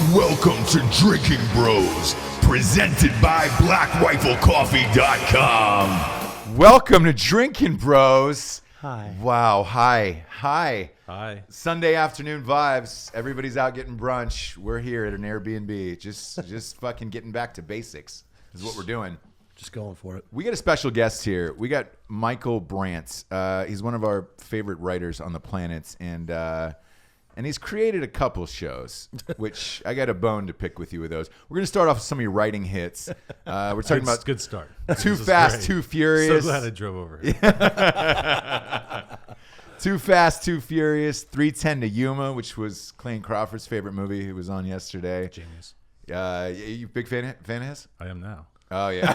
Welcome to Drinking Bros, presented by BlackRifleCoffee.com. Welcome to Drinkin' Bros. Hi. Wow, hi. Hi. Sunday afternoon vibes. Everybody's out getting brunch. We're here at an Airbnb. Just fucking getting back to basics is what we're doing. Just going for it. We got a special guest here. We got Michael Brandt. He's one of our favorite writers on the planet, and he's created a couple shows, which I got a bone to pick with you with those. We're going to start off with some of your writing hits. We're talking about good start. Too Fast, Too Furious. So glad I drove over here. Too Fast, Too Furious, 3:10 to Yuma, which was Clayton Crawford's favorite movie. He was on yesterday. Genius. You big fan of his? I am now. Oh, yeah.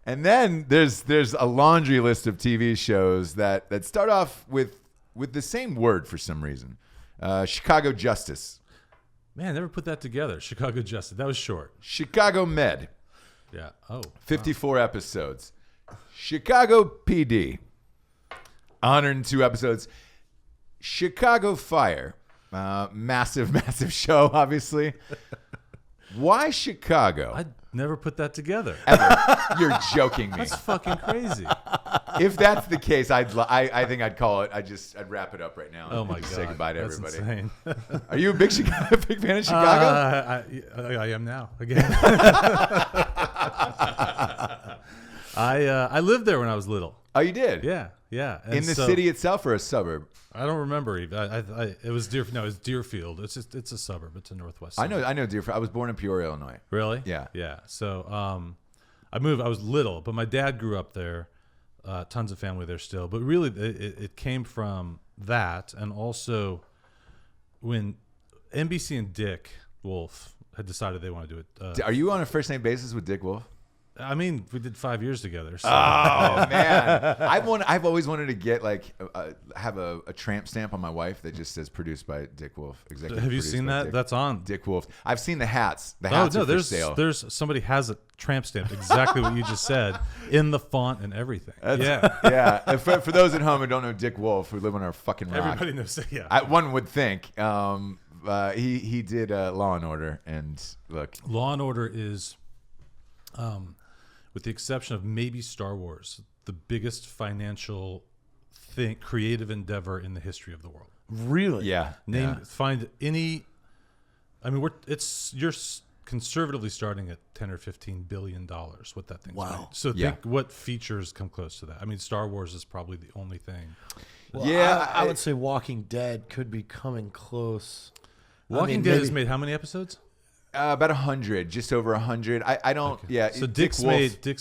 And then there's a laundry list of TV shows that start off with the same word for some reason. Chicago Justice. Man, never put that together. Chicago Justice. That was short. Chicago Med. Yeah. Oh. 54 episodes. Chicago PD. 102 episodes. Chicago Fire. Massive show, obviously. Why Chicago? I never put that together. Ever. You're joking me. That's fucking crazy. If that's the case, I think I'd call it. I'd wrap it up right now. Oh my Just god. say goodbye to That's everybody. insane. Are you a big fan of Chicago? I am now again. I lived there when I was little. Oh, you did? Yeah. And In the city itself or a suburb? I don't remember. It was it's Deerfield. It's a suburb. It's a northwest suburb. I know Deerfield. I was born in Peoria, Illinois. Really? Yeah. Yeah. So I moved. I was little, but my dad grew up there. Tons of family there still. But really, it came from that, and also when NBC and Dick Wolf had decided they want to do it. Are you on a first name basis with Dick Wolf? I mean, we did 5 years together. So. Oh man, I've always wanted to get have a tramp stamp on my wife that just says produced by Dick Wolf. Executive. Have you produced seen by that? That's on Dick Wolf. I've seen the hats. The hats are for sale. There's somebody has a tramp stamp exactly what you just said in the font and everything. Yeah. And for those at home who don't know Dick Wolf, who live on our fucking rock, Everybody knows. Yeah. One would think. He did Law and Order, and look, Law and Order is, with the exception of maybe Star Wars, the biggest financial creative endeavor in the history of the world. Really? yeah. Find any. I mean, you're conservatively starting at $10 or $15 billion. What that thing's Wow. made. So think what features come close to that. I mean, Star Wars is probably the only thing. Well, Yeah, I would say Walking Dead could be coming close. Walking Dead has made how many episodes? About 100, just over 100. I don't. Okay. Yeah. So Dick's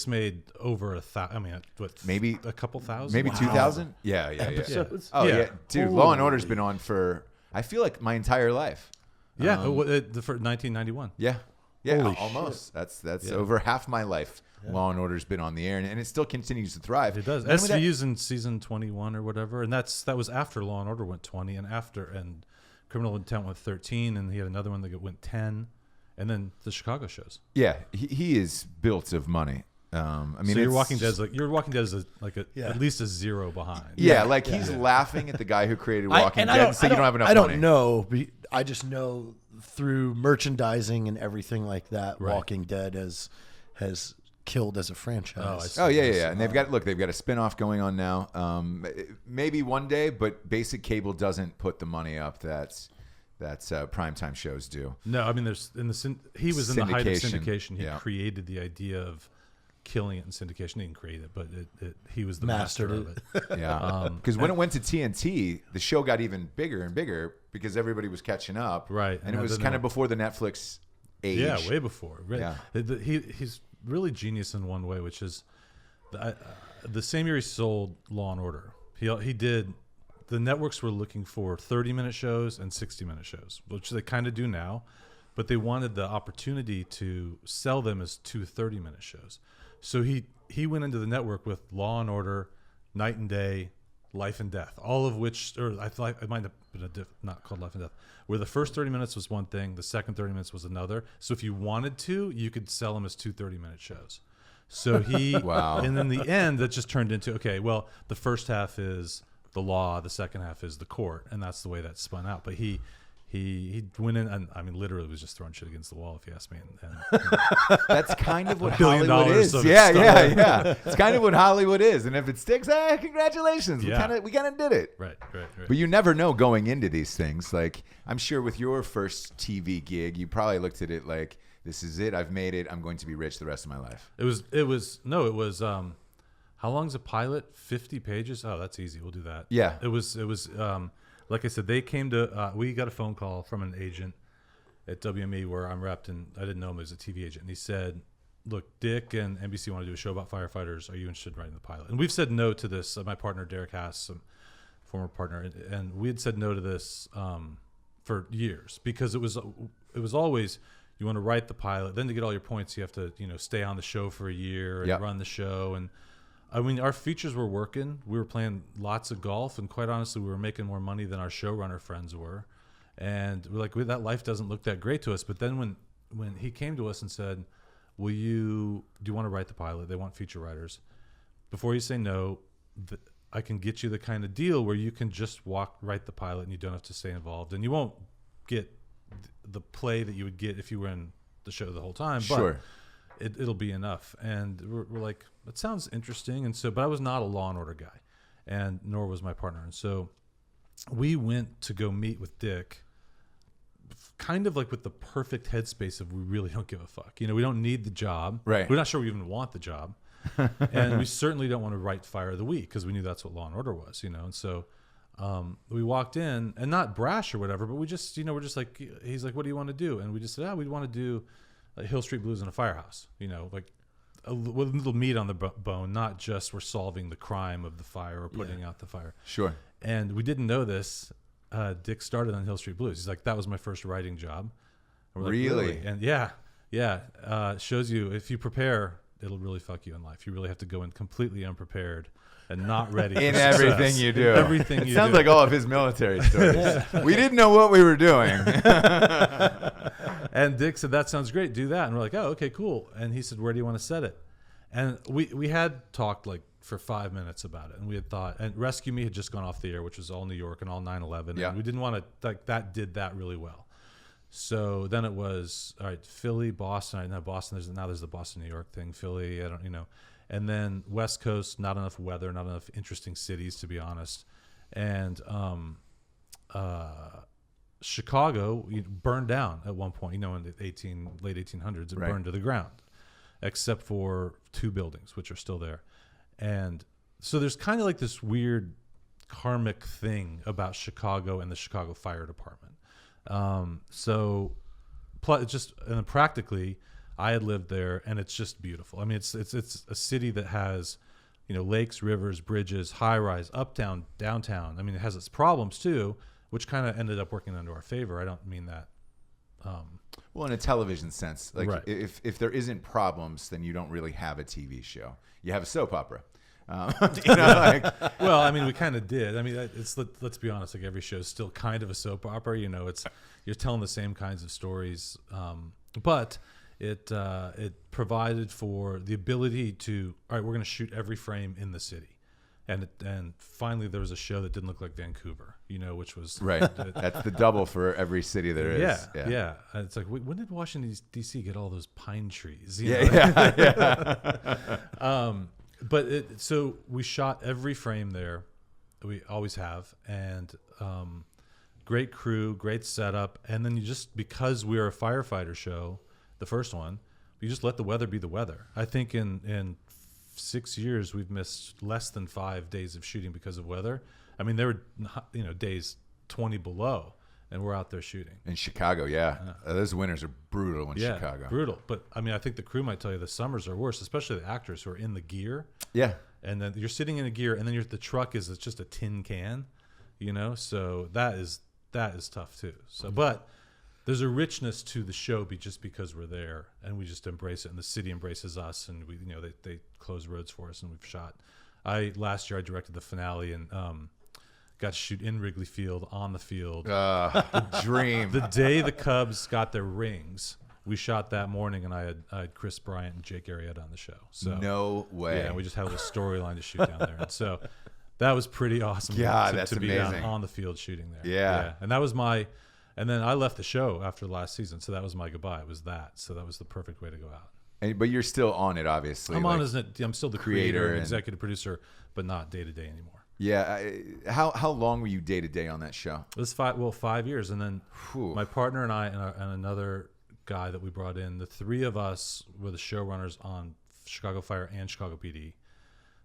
made over 1,000. I mean, what? Maybe a couple thousand. Maybe 2,000. Yeah. Episodes? Oh yeah, dude. Law and Holy. Order's been on for I feel like my entire life. Yeah, for 1991. Yeah. Holy almost. That's over half my life. Yeah. Law and Order's been on the air, and it still continues to thrive. It does. SVU's in season 21 or whatever, and that was after Law and Order went 20, and Criminal Intent went 13, and he had another one that went 10. And then the Chicago shows. Yeah, he is built of money. I mean, so your Walking Dead is at least a zero behind. Yeah, he's laughing at the guy who created Walking Dead and say you don't have enough money. I don't know. I just know through merchandising and everything like that, Right. Walking Dead has killed as a franchise. Oh yeah. And they've got a spinoff going on now. Maybe one day, but basic cable doesn't put the money up that's primetime shows do. No, I mean he was in the height of syndication. He Yeah. created the idea of killing it in syndication. He didn't create it, but he was the Mastered master of it. Yeah, because when it went to TNT, the show got even bigger and bigger because everybody was catching up. Right, and it was kind of before the Netflix age. Yeah, way before. Right. Yeah. He's really genius in one way, which is the same year he sold Law and Order. He did. The networks were looking for 30-minute shows and 60-minute shows, which they kind of do now, but they wanted the opportunity to sell them as two 30-minute shows. So he went into the network with Law and Order, Night and Day, Life and Death, all of which, or I thought it might have been not called Life and Death, where the first 30 minutes was one thing, the second 30 minutes was another. So if you wanted to, you could sell them as two 30-minute shows. So he, Wow. And then the end, that just turned into, okay, well, the first half is the law, the second half is the court, and that's the way that spun out. But he went in, and I mean, literally was just throwing shit against the wall, if you ask me. And That's kind of what $1 billion Hollywood is. of it Yeah, stuck. yeah. It's kind of what Hollywood is. And if it sticks, congratulations. Yeah. We kind of did it. right. But you never know going into these things. Like, I'm sure with your first TV gig, you probably looked at it like, this is it. I've made it. I'm going to be rich the rest of my life. It was how long's a pilot? 50 pages? Oh, that's easy. We'll do that. Yeah. It was like I said, they came to we got a phone call from an agent at WME where I'm repped, and I didn't know him as a TV agent. And he said, look, Dick and NBC want to do a show about firefighters. Are you interested in writing the pilot? And we've said no to this. My partner, Derek Haas, some former partner, and we had said no to this for years because it was always, you want to write the pilot, then to get all your points, you have to, stay on the show for a year and run the show. And I mean, our features were working. We were playing lots of golf, and quite honestly, we were making more money than our showrunner friends were. And we're like, that life doesn't look that great to us. But then when he came to us and said, do you want to write the pilot? They want feature writers. Before you say no, I can get you the kind of deal where you can just write the pilot and you don't have to stay involved. And you won't get the play that you would get if you were in the show the whole time. But Sure. It'll be enough. And we're like, that sounds interesting. And so, but I was not a Law and Order guy, and nor was my partner. And so we went to go meet with Dick, kind of like with the perfect headspace of we really don't give a fuck. We don't need the job. Right. We're not sure we even want the job. And we certainly don't want to write Fire of the Week because we knew that's what Law and Order was, And so we walked in, and not brash or whatever, but we just, we're just like, he's like, what do you want to do? And we just said, we'd want to do Hill Street Blues in a firehouse, like with a little meat on the bone, not just we're solving the crime of the fire or putting out the fire. Sure. And we didn't know this. Dick started on Hill Street Blues. He's like, that was my first writing job. And we're like, Really? And yeah. Shows you if you prepare, it'll really fuck you in life. You really have to go in completely unprepared and not ready In for everything success. you do. Everything it you sounds do. like all of his military stories. We didn't know what we were doing. And Dick said, that sounds great. Do that. And we're like, oh, okay, cool. And he said, where do you want to set it? And we had talked like for 5 minutes about it. And we had thought, and Rescue Me had just gone off the air, which was all New York and all 9/11. Yeah. And we didn't want to, like, that did that really well. So then it was, all right, Philly, Boston. Right, now Boston, there's the Boston, New York thing. Philly, I don't. And then West Coast, not enough weather, not enough interesting cities, to be honest. And Chicago burned down at one point, in the late 1800s. It burned to the ground, except for 2 buildings, which are still there. And so there's kind of like this weird karmic thing about Chicago and the Chicago Fire Department. And then practically, I had lived there, and it's just beautiful. I mean, it's a city that has, lakes, rivers, bridges, high rise, uptown, downtown. I mean, it has its problems too, which kind of ended up working into our favor. I don't mean that. Well, in a television sense, like Right. if there isn't problems, then you don't really have a TV show. You have a soap opera. Well, I mean, we kind of did. I mean, let's be honest. Like, every show is still kind of a soap opera. You're telling the same kinds of stories, but it provided for the ability to, all right, we're going to shoot every frame in the city. And finally, there was a show that didn't look like Vancouver, which was Right. That's the double for every city there is. Yeah. And it's like, when did Washington D.C. get all those pine trees? But so we shot every frame there. We always have, and great crew, great setup, and then because we're a firefighter show, the first one, you just let the weather be the weather. I think in 6 years we've missed less than 5 days of shooting because of weather. I mean, there were days 20 below, and we're out there shooting. In Chicago, yeah. Those winters are brutal in Chicago. Brutal. But I mean, I think the crew might tell you the summers are worse, especially the actors who are in the gear. Yeah. And then you're sitting in a gear, and then the truck is just a tin can, So that is tough too. So, but there's a richness to the show just because we're there, and we just embrace it, and the city embraces us, and we, they close roads for us, and we've shot. Last year I directed the finale, and got to shoot in Wrigley Field, on the field. The dream. The day the Cubs got their rings, we shot that morning, and I had Chris Bryant and Jake Arrieta on the show. So no way. Yeah, we just had a little storyline to shoot down there. And so That was pretty awesome. God, to, that's to be amazing. on the field shooting there. Yeah. And that was my, and then I left the show after the last season. So that was my goodbye. It was that. So that was the perfect way to go out. But you're still on it, obviously. I'm like, on as I'm still the creator and executive producer, but not day to day anymore. Yeah. How long were you day to day on that show? It was 5 years. And then Whew. my partner and I and another guy that we brought in, the three of us were the showrunners on Chicago Fire and Chicago PD.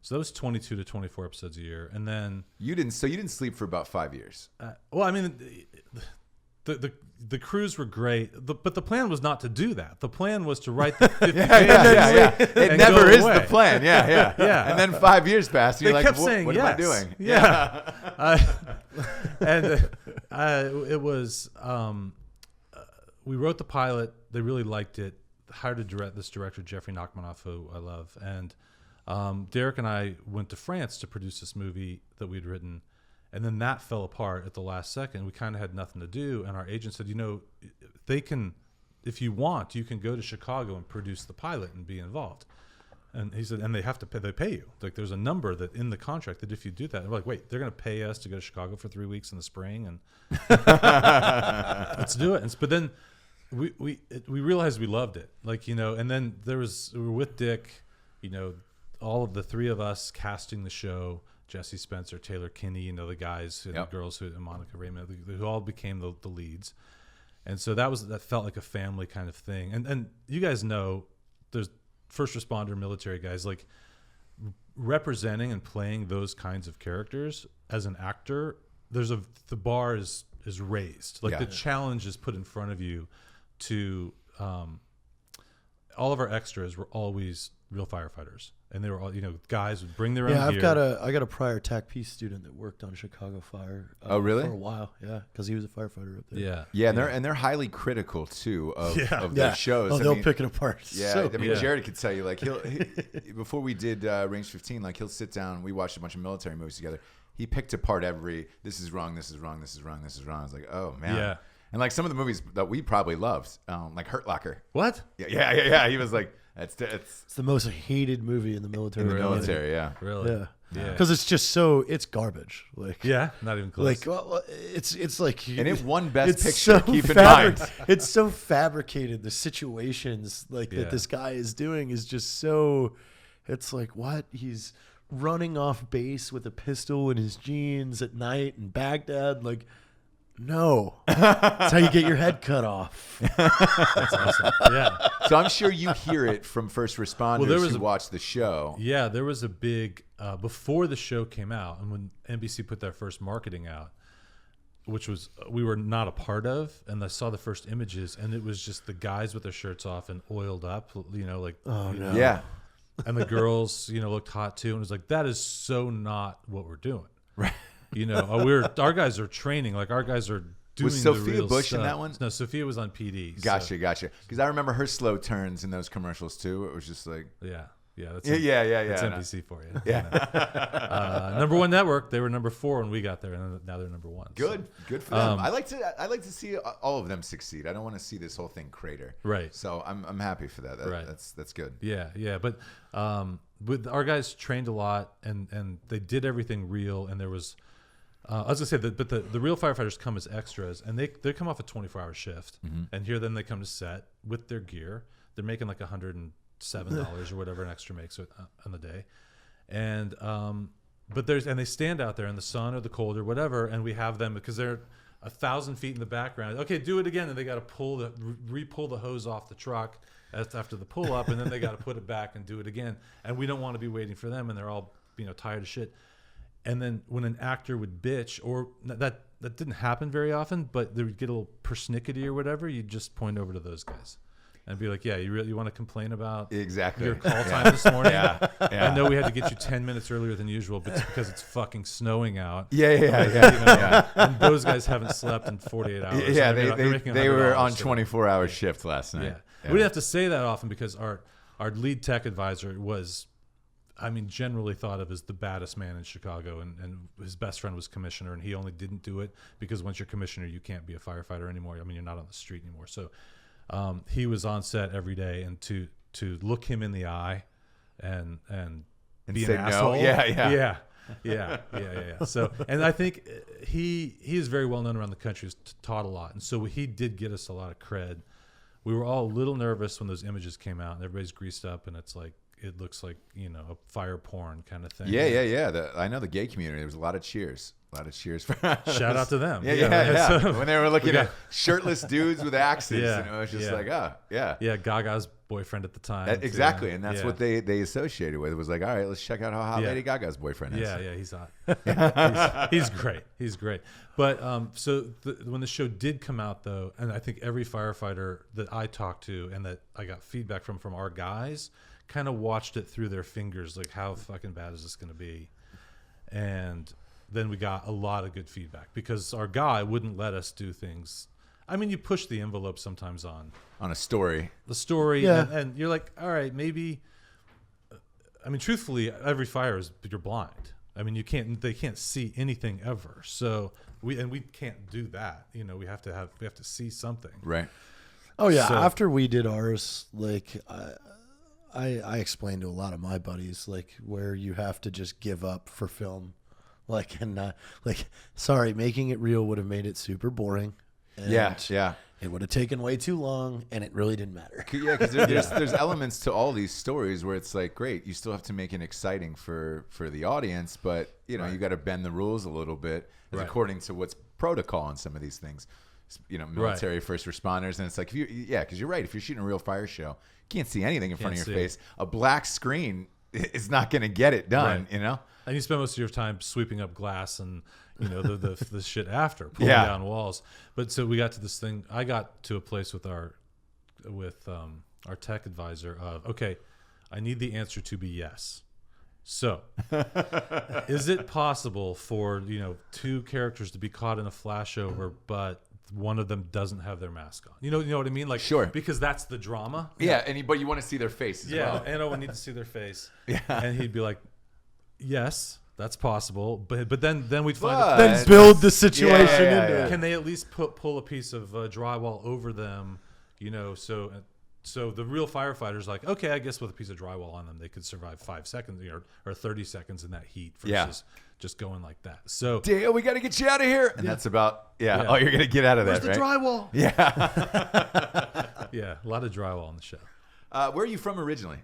So that was 22 to 24 episodes a year. And then You didn't sleep for about 5 years. well, I mean, the crews were great, but the plan was not to do that. The plan was to write the 50 yeah. It and never go is away. the plan. Yeah. Yeah. And then 5 years passed. And They you're kept like, saying what yes. am I doing? Yeah. And it was we wrote the pilot. They really liked it. Hired this director, Jeffrey Nachmanoff, who I love, and Derek and I went to France to produce this movie that we'd written, and then that fell apart at the last second. We kind of had nothing to do, and our agent said, they can, if you want, you can go to Chicago and produce the pilot and be involved. And he said, and they have to pay. They pay you. Like there's a number that in the contract that if you do that, we're like, wait, they're going to pay us to go to Chicago for 3 weeks in the spring, and let's do it. But then we realized we loved it, and then we were with Dick, all of the three of us casting the show, Jesse Spencer, Taylor Kinney, the guys and the girls and Monica Raymond, who all became the leads. And so that felt like a family kind of thing. And you guys know, there's first responder, military guys, like representing and playing those kinds of characters as an actor. The bar is raised. Like the challenge is put in front of you to, all of our extras were always real firefighters, and they were all, guys would bring their own gear. I got a prior TACP student that worked on Chicago Fire. Oh, really? For a while, yeah, because he was a firefighter up there. Yeah, and they're highly critical too of their shows. Oh, they'll pick it apart. Yeah, So, Jared could tell you, like he before we did Range 15, like he'll sit down. We watched a bunch of military movies together. He picked apart this is wrong, this is wrong, this is wrong, this is wrong. I was like, oh man. Yeah. And like some of the movies that we probably loved, like Hurt Locker. What? Yeah. He was like, it's the most hated movie in the military. in the military. Yeah. Really? Yeah. Because it's just it's garbage. Like, Yeah, not even close. like, well, it's like, And it won Best it's Picture. so Keep in mind. It's so fabricated. The situations that this guy is doing is just so. It's like, what? He's running off base with a pistol in his jeans at night in Baghdad. Like, no, that's how you get your head cut off. That's awesome. Yeah. So I'm sure you hear it from first responders who watch the show. Yeah, there was a big before the show came out, and when NBC put their first marketing out, which was we were not a part of, and I saw the first images, and it was just the guys with their shirts off and oiled up, like Yeah. and the girls, looked hot too, and it was like, that is so not what we're doing, Right. Our guys are training, like our guys are doing Was the Sophia real Bush stuff. in that one? No, Sophia was on PD. Gotcha. Because I remember her slow turns in those commercials too. It was just like, Yeah, that's That's NBC for you. Yeah. Number one network. They were number 4 when we got there, and now they're number 1. Good for them. I like to see all of them succeed. I don't want to see this whole thing crater. Right. So I'm happy for that. Right. That's good. Yeah. But with our guys trained a lot, and they did everything real. And there was, I was gonna say that, but the real firefighters come as extras, and they come off a 24-hour shift, and here then they come to set with their gear. They're making like $107 or whatever an extra makes on the day, and but they stand out there in the sun or the cold or whatever, and we have them because they're 1,000 feet in the background. Okay, do it again, and they got to re-pull the hose off the truck after the pull up, and then they got to put it back and do it again. And we don't want to be waiting for them, and they're all tired of shit. And then when an actor would bitch, or that didn't happen very often, but they would get a little persnickety or whatever, you'd just point over to those guys and be like, yeah, you want to complain about Exactly. your call time this morning? Yeah. I know we had to get you 10 minutes earlier than usual, but it's because it's fucking snowing out. Yeah. And those guys haven't slept in 48 hours. Yeah, and they're making they were $100 on today. 24-hour shift last night. Yeah. We didn't have to say that often because our lead tech advisor was, generally thought of as the baddest man in Chicago, and his best friend was commissioner, and he only didn't do it because once you're commissioner, you can't be a firefighter anymore. You're not on the street anymore. So he was on set every day, and to look him in the eye and be say an no. asshole. Yeah. Yeah. So, and I think he is very well known around the country. He's taught a lot, and so he did get us a lot of cred. We were all a little nervous when those images came out, and everybody's greased up, and it looks like a fire porn kind of thing. Yeah. I know the gay community. There was a lot of cheers. For shout out to them. Yeah. So, when they were looking at shirtless dudes with axes, Yeah, and it was just yeah. like, oh, yeah. Yeah, Gaga's boyfriend at the time. Exactly, and that's Yeah. what they associated with. It was like, all right, let's check out how hot Yeah. Lady Gaga's boyfriend is. Yeah, he's hot. he's great. He's great. But so when the show did come out, though, and I think every firefighter that I talked to and that I got feedback from our guys kind of watched it through their fingers, like, how fucking bad is this going to be? And then we got a lot of good feedback because our guy wouldn't let us do things. I mean, you push the envelope sometimes on a story. the story, Yeah. and you're like, all right, maybe. I mean, truthfully, every fire is you're blind. I mean, they can't see anything ever. So we can't do that. We have to see something. Right. Oh yeah. So- After we did ours, like I explained to a lot of my buddies, like, where you have to just give up for film, like, and sorry, making it real would have made it super boring. And Yeah. It would have taken way too long, and it really didn't matter. Yeah, because there's elements to all these stories where it's like, great, you still have to make it exciting for the audience, but you got to bend the rules a little bit Right. according to what's protocol on some of these things. Military, first responders, and it's like, because you're right. If you're shooting a real fire show, you can't see anything in front of your face. A black screen is not going to get it done. Right. And you spend most of your time sweeping up glass and the shit after pulling down walls. But so we got to this thing. I got to a place with our tech advisor of, okay, I need the answer to be yes. So, is it possible for two characters to be caught in a flashover, but one of them doesn't have their mask on? You know what I mean? Like, sure, because that's the drama. Yeah, but you want to see their face as well. And I would need to see their face. Yeah, and he'd be like, yes, that's possible, but then we'd find Then build the situation into it. Can they at least pull a piece of drywall over them? So the real firefighters like, okay, I guess with a piece of drywall on them, they could survive 5 seconds or 30 seconds in that heat versus just going like that. So, Dale, we got to get you out of here. And that's about, all you're going to get out of Where's that, the right? drywall? Yeah. yeah, a lot of drywall on the show. Where are you from originally?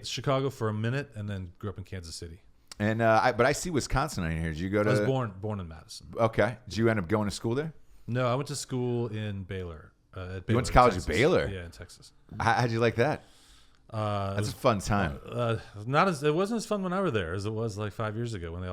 Chicago for a minute, and then grew up in Kansas City. And but I see Wisconsin on here. Did you go to? I was born in Madison. Okay. Did you end up going to school there? No, I went to school in Baylor. At Baylor, You went to college Texas. at Baylor? Yeah, in Texas. How'd you like that? That's a fun time. It wasn't as fun when I were there as it was like 5 years ago when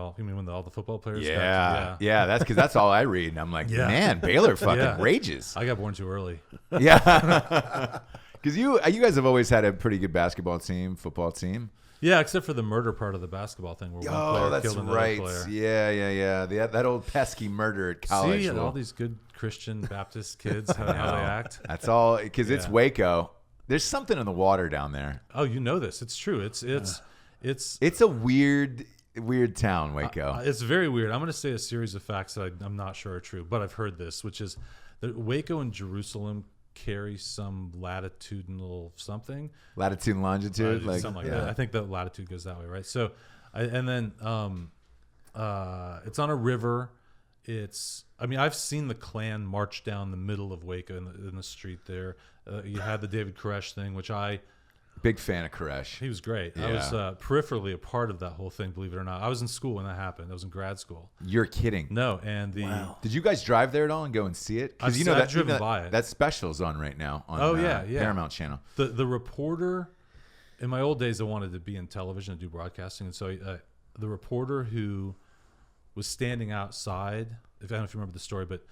all the football players. Yeah. That's because that's all I read, and I'm like, man, Baylor fucking rages. I got born too early. Yeah. Because you guys have always had a pretty good basketball team, football team. Yeah, except for the murder part of the basketball thing where one player that's killed another right. player. Yeah. That old pesky murder at college. See, and all these good Christian Baptist kids, how they act. That's all because it's Waco. There's something in the water down there. Oh, you know this. It's true. It's a weird town, Waco. It's very weird. I'm going to say a series of facts that I'm not sure are true, but I've heard this, which is that Waco and Jerusalem carry some latitudinal something. Latitude and longitude, something like that. I think the latitude goes that way, right? So, it's on a river. I've seen the Klan march down the middle of Waco in the street there. You had the David Koresh thing, which big fan of Koresh. he was great. Yeah. I was peripherally a part of that whole thing, believe it or not. I was in school when that happened. I was in grad school. You're kidding. No, and Did you guys drive there at all and go and see it? Because I've driven by it. That special's on right now on Paramount Channel. The reporter, in my old days, I wanted to be in television and do broadcasting, and so the reporter who was standing outside, I don't know if you remember the story, but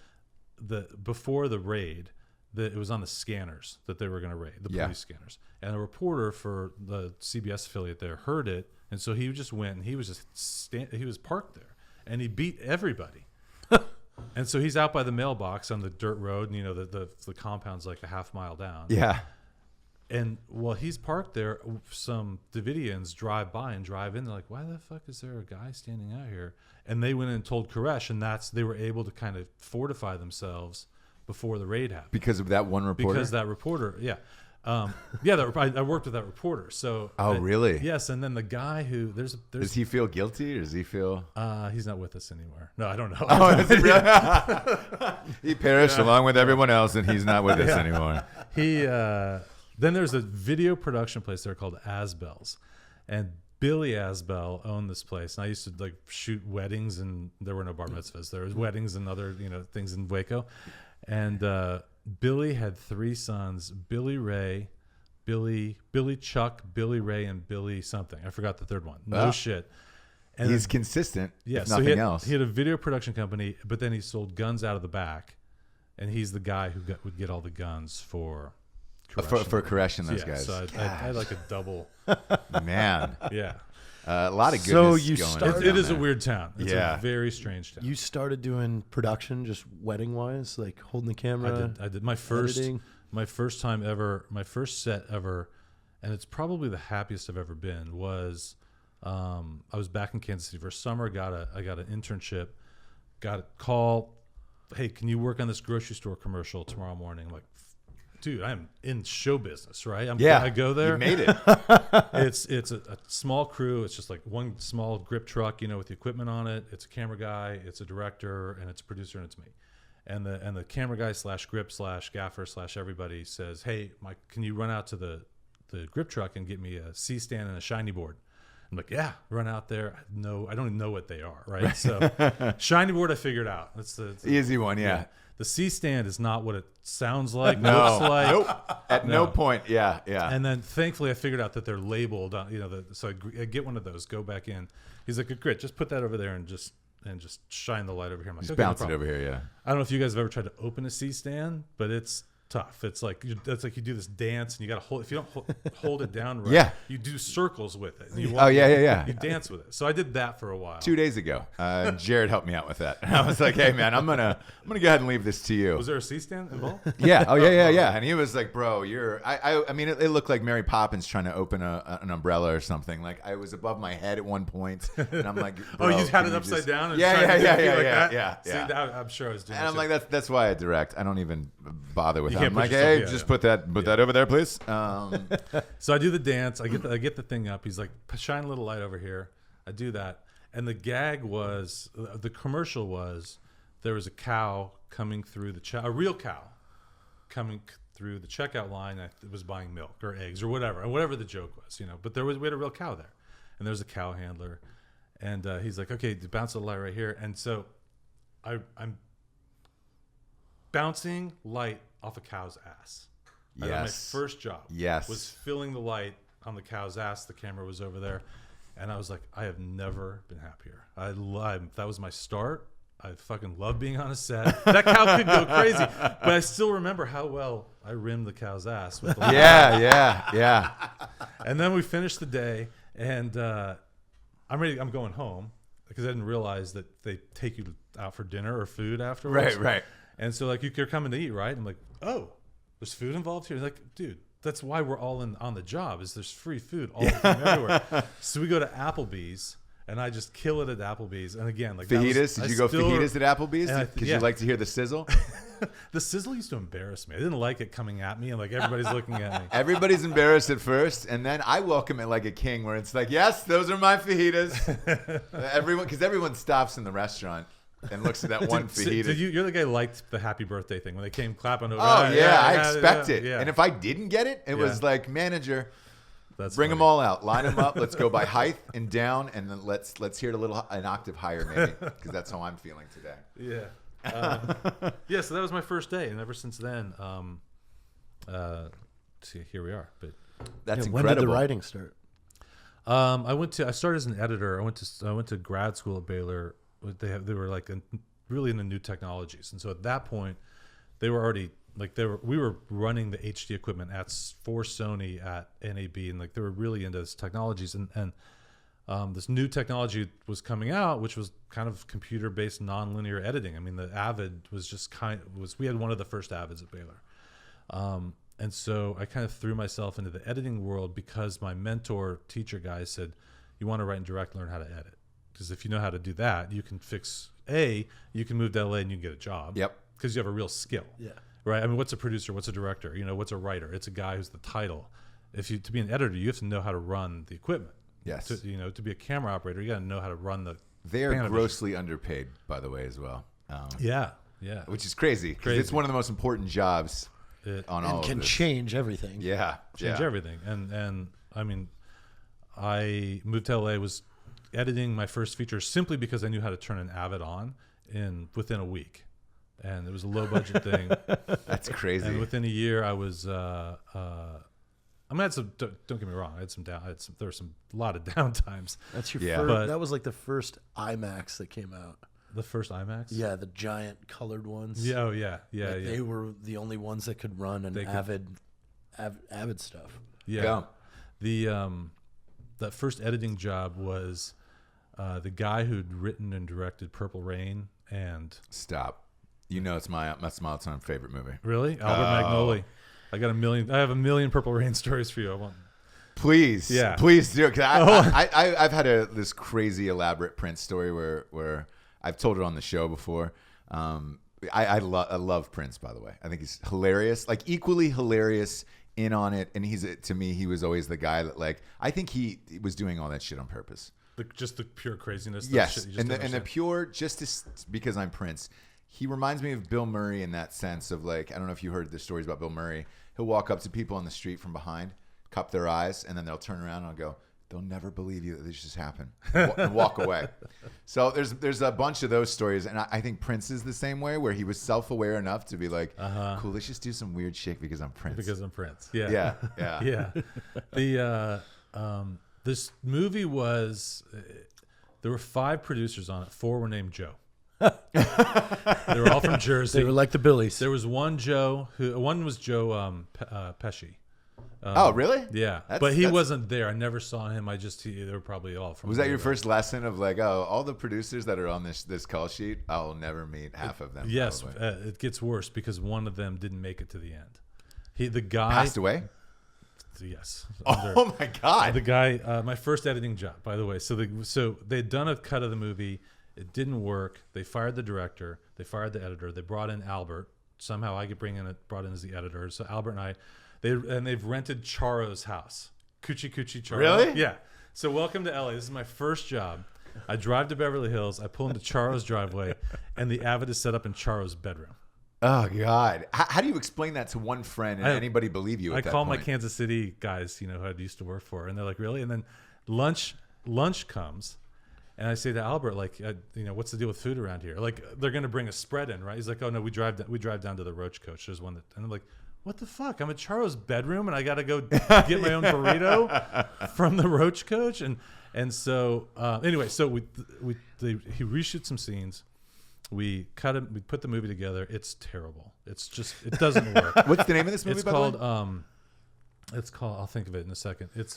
before the raid, it was on the scanners that they were going to raid, the police scanners. And a reporter for the CBS affiliate there heard it, and so he just went and he was just he was parked there, and he beat everybody. And so he's out by the mailbox on the dirt road, and the compound's like a half mile down. Yeah. And while he's parked there, some Davidians drive by and drive in. They're like, why the fuck is there a guy standing out here? And they went in and told Koresh, and they were able to kind of fortify themselves before the raid happened. Because of that one reporter? Because that reporter, yeah. Yeah, I worked with that reporter. So. Oh, really? Yes, and then the guy who there's. Does he feel guilty, or does he feel? He's not with us anymore. No, I don't know. Oh, is it really? He perished along with everyone else, and he's not with us anymore. He. Then there's a video production place there called Asbel's, and Billy Asbel owned this place. And I used to like shoot weddings, and there were no bar mitzvahs. There was weddings and other things in Waco, and Billy had 3 sons: Billy Ray, Billy Chuck, Billy Ray, and Billy something. I forgot the third one. No shit. And he's consistent. Yeah, if so nothing else. He had a video production company, but then he sold guns out of the back, and he's the guy who would get all the guns for. For caressing those guys. So I had like a double. Man. Yeah. A lot of goodness So you going started- on It is there. a weird town. It's a very strange town. You started doing production just wedding wise, like holding the camera. I did my first editing. my first time ever, my first set ever, and it's probably the happiest I've ever been. Was I was back in Kansas City for summer. I got an internship. Got a call. Hey, can you work on this grocery store commercial tomorrow morning? I'm like, dude, I'm in show business, right? I go there. You made it. It's a small crew. It's just like one small grip truck, with the equipment on it. It's a camera guy, it's a director, and it's a producer, and it's me. And the camera guy / grip / gaffer / everybody says, hey, Mike, can you run out to the grip truck and get me a C-stand and a shiny board? I'm like, yeah, run out there. No, I don't even know what they are, right? So shiny board I figured out. That's the Easy one, yeah. The C-stand is not what it sounds like, No. looks like. Nope. At no point, yeah. And then thankfully I figured out that they're labeled, so I get one of those, go back in. He's like, great, just put that over there and just shine the light over here. I'm like, Just okay, bounce no it problem. over here, yeah. I don't know if you guys have ever tried to open a C-stand, but it's tough. It's like you do this dance and you got to hold. If you don't hold it down right, Yeah. you do circles with it. And you yeah. You dance with it. So I did that for a while. 2 days ago, Jared helped me out with that. I was like, "Hey, man, I'm gonna go ahead and leave this to you." Was there a C-stand involved? Yeah. Oh, yeah. And he was like, "Bro, you're." I mean, it looked like Mary Poppins trying to open an umbrella or something. Like I was above my head at one point, and I'm like, Oh, "Bro, you had can it upside just-" down. And Yeah. See, I'm sure I was doing. And I'm that like, too. that's why I direct. I don't even bother with You that. can't I'm put like, yourself- hey, yeah, just yeah. put that over there, please. So I do the dance. I get the thing up. He's like, shine a little light over here. I do that. And the gag was, the commercial was, there was a cow coming through a real cow coming through the checkout line. It was buying milk or eggs or whatever the joke was, But we had a real cow there, and there was a cow handler, and he's like, okay, bounce the light right here. And so I'm bouncing light off a cow's ass. Right? My first job was filling the light on the cow's ass. The camera was over there, and I was like, I have never been happier. That was my start. I fucking love being on a set. That cow could go crazy, but I still remember how well I rimmed the cow's ass with the light. Yeah. And then we finished the day, and I'm going home because I didn't realize that they take you out for dinner or food afterwards. Right. And so like you're coming to eat, right? I'm like, oh, there's food involved here. Like, dude, that's why we're all on the job. Is there's free food all the time everywhere. So we go to Applebee's, and I just kill it at Applebee's. And again, like Fajitas? Did you go fajitas at Applebee's? Because yeah. you like to hear the sizzle. The sizzle used to embarrass me. I didn't like it coming at me, and like everybody's looking at me. Everybody's embarrassed at first, and then I welcome it like a king, where it's like, yes, those are my fajitas. Because everyone stops in the restaurant and looks at that one fajita. You're the guy who liked the happy birthday thing when they came clapping over. Oh yeah, I expect it. Yeah. And if I didn't get it, it was like, manager, That's bring funny. them all out, line them up. Let's go by height and down, and then let's hear it an octave higher, maybe, because that's how I'm feeling today. Yeah. Yeah. So that was my first day, and ever since then, see, here we are. But That's When incredible. did the writing start? I started as an editor. I went to grad school at Baylor. They were like really into new technologies, and so at that point, they were already we were running the HD equipment for Sony at NAB, and like they were really into these technologies, and this new technology was coming out, which was kind of computer-based nonlinear editing. I mean, the Avid was we had one of the first Avids at Baylor. And so I kind of threw myself into the editing world because my mentor teacher guy said, you want to write and direct, learn how to edit. Because if you know how to do that, you can you can move to LA and you can get a job. Yep. Because you have a real skill. Yeah. right? I mean, what's a producer? What's a director? You know, what's a writer? It's a guy who's the title. To be an editor, you have to know how to run the equipment. Yes. To be a camera operator, you got to know how to run the. They are grossly underpaid, by the way, as well. Yeah. Which is crazy because it's one of the most important jobs on all of this. And can change everything. Yeah. Change everything. And I mean, I moved to LA, was editing my first feature simply because I knew how to turn an Avid on within a week. And it was a low budget thing. That's crazy. And within a year, I was. I had some. Don't get me wrong. There were a lot of downtimes. That's your Yeah. first. That was like the first IMAX that came out. The first IMAX. Yeah, the giant colored ones. Yeah. Oh yeah. Yeah. Like, Yeah. They were the only ones that could run an Avid stuff. Yeah. That first editing job was the guy who'd written and directed Purple Rain and. Stop. You know, it's my Smile Time favorite movie. Really? Albert Magnoli. I have a million Purple Rain stories for you. I want. Please, please do it. 'Cause I've had this crazy elaborate Prince story where I've told it on the show before. I love Prince, by the way. I think he's hilarious, like equally hilarious in on it. And to me, he was always the guy that I think he was doing all that shit on purpose. Just the pure craziness. Yes, and the pure because I'm Prince. He reminds me of Bill Murray in that sense of I don't know if you heard the stories about Bill Murray. He'll walk up to people on the street from behind, cup their eyes, and then they'll turn around and I'll go, they'll never believe you that this just happened, and walk away. So there's a bunch of those stories, and I think Prince is the same way, where he was self-aware enough to be like, cool, let's just do some weird shit because I'm Prince. Because I'm Prince. Yeah. Yeah. Yeah. This movie was, there were 5 producers on it. 4 were named Joe. They were all from Jersey. They were like the Billies. There was one was Joe Pesci. Oh, really? Yeah, but he wasn't there. I never saw him. They were probably all from. Was that your first lesson of all the producers that are on this call sheet? I'll never meet half of them. Yes, it gets worse because one of them didn't make it to the end. The guy passed away. Yes. Oh my God. The guy. My first editing job, by the way. So they'd done a cut of the movie. It didn't work. They fired the director. They fired the editor. They brought in Albert. Somehow I get brought in as the editor. So Albert and I, they've rented Charo's house. Coochie Charo. Really? Yeah. So welcome to LA. This is my first job. I drive to Beverly Hills. I pull into Charo's driveway, and the Avid is set up in Charo's bedroom. Oh God! How do you explain that to one friend and anybody believe you? I call my Kansas City guys, who I used to work for, and they're like, "Really?" And then lunch comes. And I say to Albert, what's the deal with food around here? They're going to bring a spread in, right? He's like, oh no, we drive down to the Roach Coach. There's one and I'm like, what the fuck? I'm at Charo's bedroom and I got to go get my own burrito from the Roach Coach. And so anyway, so he reshoots some scenes. We cut it. We put the movie together. It's terrible. It doesn't work. What's the name of this movie? It's called. I'll think of it in a second. It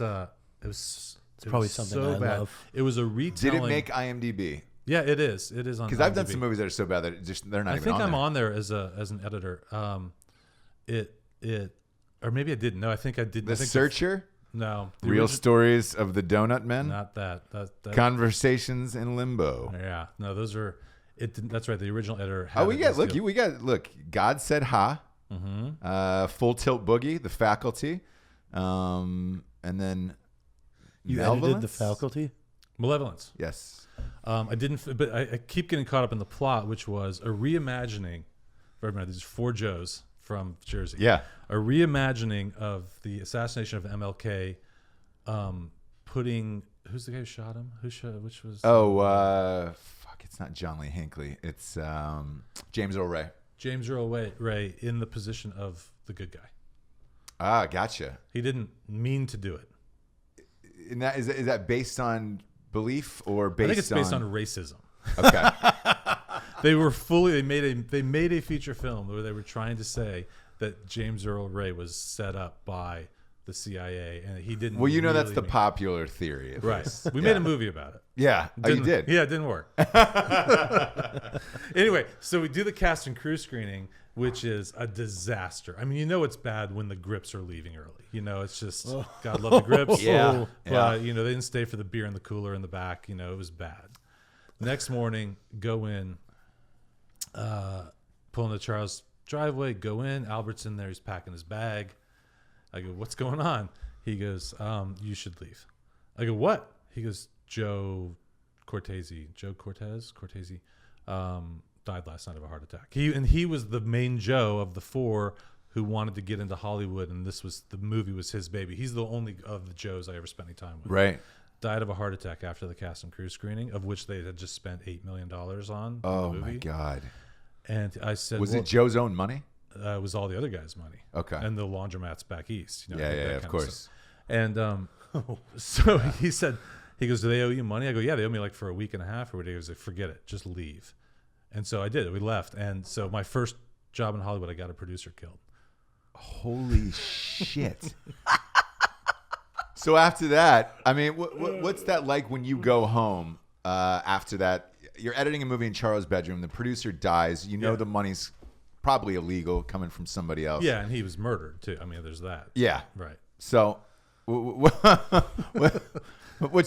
was probably something so I bad. love. It was a retelling. Did it make IMDb? Yeah, it is. It is on. Because I've done some movies that are so bad that they're not I even think on I'm there. on there as an editor. Or maybe I didn't. No, I think I did. The Searcher. No. Real Stories of the Donut Men. Not that. Conversations in Limbo. Yeah. No, those are. That's right. The original editor. Oh, we got God Said Ha. Mm-hmm. Full Tilt Boogie, The Faculty, and then you Malevolence? edited The Faculty. Malevolence. Yes. I didn't, but I keep getting caught up in the plot, which was a reimagining. These 4 Joes from Jersey. Yeah. A reimagining of the assassination of MLK. Putting who's the guy who shot him? Which was? It's not John Lee Hinckley. It's James Earl Ray. James Earl Ray in the position of the good guy. Ah, gotcha. He didn't mean to do it. And is that based on belief or based on? I think it's based on racism. Okay. They made a feature film where they were trying to say that James Earl Ray was set up by the CIA and he didn't. Well, that's the mean. popular theory. Right. We made a movie about it. Yeah. You did? Yeah, it didn't work. Anyway, so we do the cast and crew screening, which is a disaster. I mean, it's bad when the grips are leaving early. It's just, God love the grips. Yeah. But, they didn't stay for the beer in the cooler in the back. It was bad. Next morning, go in, pull into Charles' driveway, go in. Albert's in there. He's packing his bag. I go, what's going on? He goes, you should leave. I go, what? He goes, Joe Cortez, died last night of a heart attack. He was the main Joe of the 4 who wanted to get into Hollywood, and the movie was his baby. He's the only of the Joes I ever spent any time with. Right. Died of a heart attack after the cast and crew screening, of which they had just spent $8 million on. Oh the movie. my God. And I said, was it Joe's own money? It was all the other guys' money. Okay. And the laundromats back east. Yeah, of course. And so he said, he goes, do they owe you money? I go, yeah, they owe me like for a week and a half or whatever. He goes, like, forget it, just leave. And so I did. We left. And so my first job in Hollywood, I got a producer killed. Holy shit. So after that, I mean, what's that like when you go home after that? You're editing a movie in Charles' bedroom. The producer dies. You know the money's probably illegal coming from somebody else. Yeah, and he was murdered too. I mean, there's that. Yeah. Right. So what's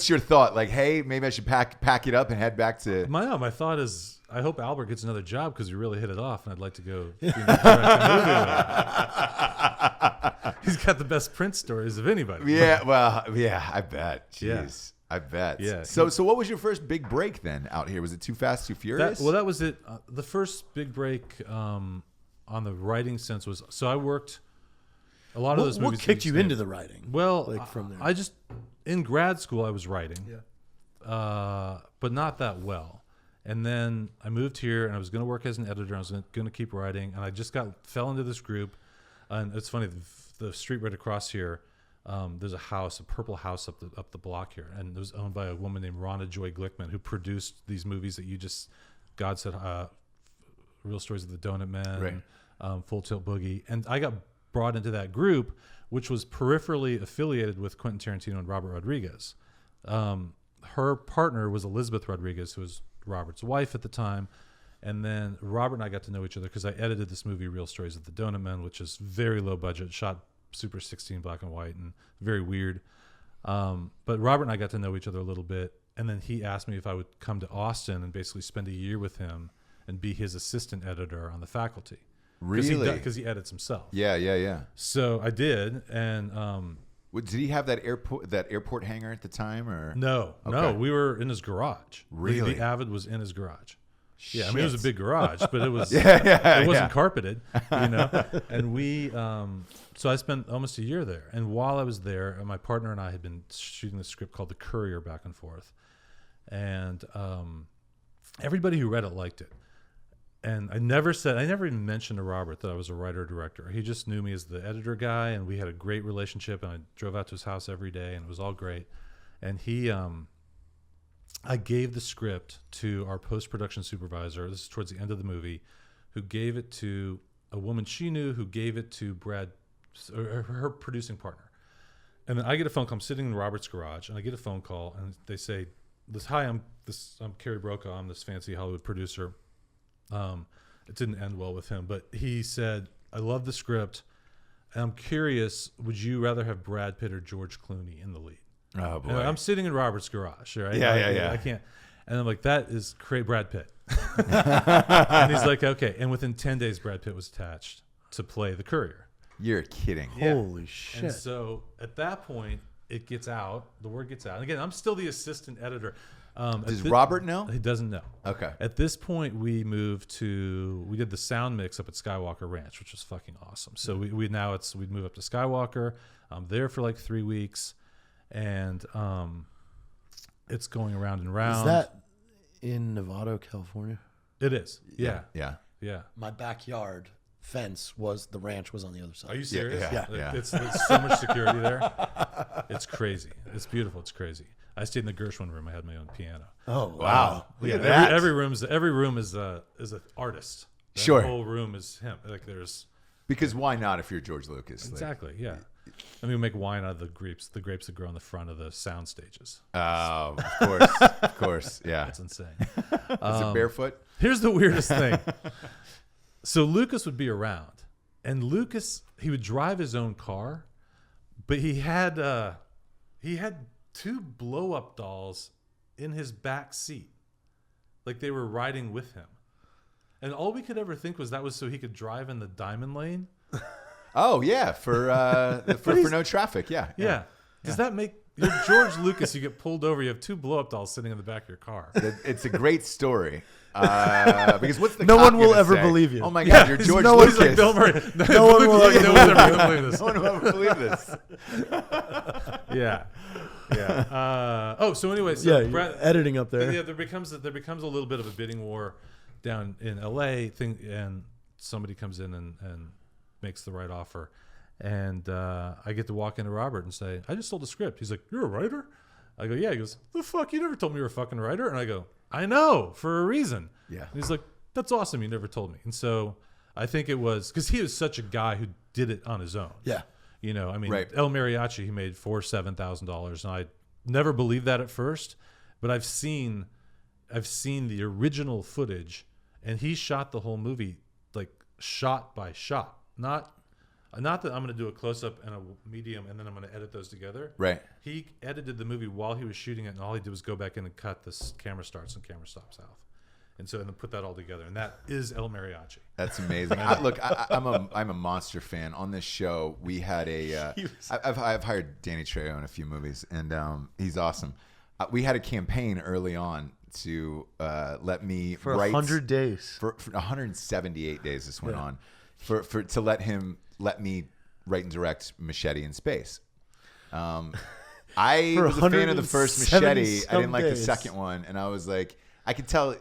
your thought? Like, hey, maybe I should pack it up and head back to... My thought is, I hope Albert gets another job because we really hit it off, and I'd like to go direct a movie with him. He's got the best print stories of anybody. Yeah, well, yeah, I bet. Jeez, Yeah. I bet. Yeah. So what was your first big break then out here? Was it Too Fast, Too Furious? That was it. The first big break on the writing sense was, so I worked a lot of those movies. What kicked you into the writing? Well, like from there. I just, in grad school, I was writing, but not that well. And then I moved here, and I was going to work as an editor. I was going to keep writing, and I just fell into this group. And it's funny, the street right across here, there's a purple house up the block here, and it was owned by a woman named Rhonda Joy Glickman, who produced these movies that God said, Real Stories of the Donut Man, right. Full Tilt Boogie, and I got brought into that group, which was peripherally affiliated with Quentin Tarantino and Robert Rodriguez. Her partner was Elizabeth Rodriguez, who was Robert's wife at the time. And then Robert and I got to know each other because I edited this movie, Real Stories of the Donut Man, which is very low budget, shot super 16 black and white and very weird. But Robert and I got to know each other a little bit. And then he asked me if I would come to Austin and basically spend a year with him and be his assistant editor on the faculty. Really? Because he edits himself. Yeah. So I did. And did he have that airport hangar at the time, or no, we were in his garage. Really? The Avid was in his garage. Shit. Yeah, I mean, it was a big garage, but it was it wasn't carpeted, you know. And we, so I spent almost a year there. And while I was there, my partner and I had been shooting this script called The Courier back and forth, and everybody who read it liked it. And I never even mentioned to Robert that I was a writer director. He just knew me as the editor guy, and we had a great relationship. And I drove out to his house every day, and it was all great. And he, I gave the script to our post-production supervisor. This is towards the end of the movie, who gave it to a woman she knew, who gave it to Brad, or her producing partner. And then I get a phone call. I'm sitting in Robert's garage, and I get a phone call, and they say, "Hi, I'm Kerry Brokaw. I'm this fancy Hollywood producer." It didn't end well with him, but he said, "I love the script, and I'm curious, would you rather have Brad Pitt or George Clooney in the lead?" Oh boy. And I'm sitting in Robert's garage, right? Yeah. I can't. And I'm like, that is Brad Pitt. And he's like, okay. And within 10 days, Brad Pitt was attached to play the Courier. You're kidding. Holy shit. And so at that point, it gets out. The word gets out. And again, I'm still the assistant editor. Does Robert know? He doesn't know. Okay. At this point, we did the sound mix up at Skywalker Ranch, which was fucking awesome. So we'd move up to Skywalker. I'm there for like 3 weeks. And it's going around and round. Is that in Novato, California? It is. Yeah. My backyard fence the ranch was on the other side. Are you serious? Yeah. It's so much security there. It's crazy. It's beautiful. It's crazy. I stayed in the Gershwin room. I had my own piano. Oh Wow. Look at Yeah, that. every room is an artist. The Sure. whole room is him. Like there's Because why not if you're George Lucas? Like, exactly. Yeah. I mean, we make wine out of the grapes that grow on the front of the sound stages. oh, of course. Of course. Yeah. That's insane. Is it barefoot? Here's the weirdest thing. So Lucas would be around, and he would drive his own car, but he had 2 blow-up dolls in his back seat, like they were riding with him. And all we could ever think was that was so he could drive in the diamond lane. Oh yeah, for no traffic. Yeah. Yeah. Does that make you're George Lucas? You get pulled over. You have 2 blow-up dolls sitting in the back of your car. It's a great story. Because what's the No cop one will gonna ever say? believe you. Oh my God, you're George Lucas. He's like Bill Murray. No one will ever believe this. No one will ever believe this. Yeah. So anyway, Yeah, you're editing up there. Yeah, there becomes a little bit of a bidding war down in LA and somebody comes in and makes the right offer. And I get to walk into Robert and say, I just sold a script. He's like, you're a writer? I go, yeah. He goes, the fuck? You never told me you were a fucking writer. And I go, I know, for a reason. Yeah. And he's like, that's awesome. You never told me. And so I think it was because he was such a guy who did it on his own. Yeah. You know, I mean, Right. El Mariachi, he made $7,000. And I never believed that at first. But I've seen the original footage. And he shot the whole movie like shot by shot. Not that I'm going to do a close-up and a medium and then I'm going to edit those together. Right. He edited the movie while he was shooting it, and all he did was go back in and cut the camera starts and camera stops out. And then put that all together. And that is El Mariachi. That's amazing. I'm a monster fan. On this show, we had I've hired Danny Trejo in a few movies, and he's awesome. We had a campaign early on to let me For write 100 days. For 178 days this went on. To let me write and direct Machete in Space. I was a fan of the first Machete. I didn't like the second one, and I was like, I could tell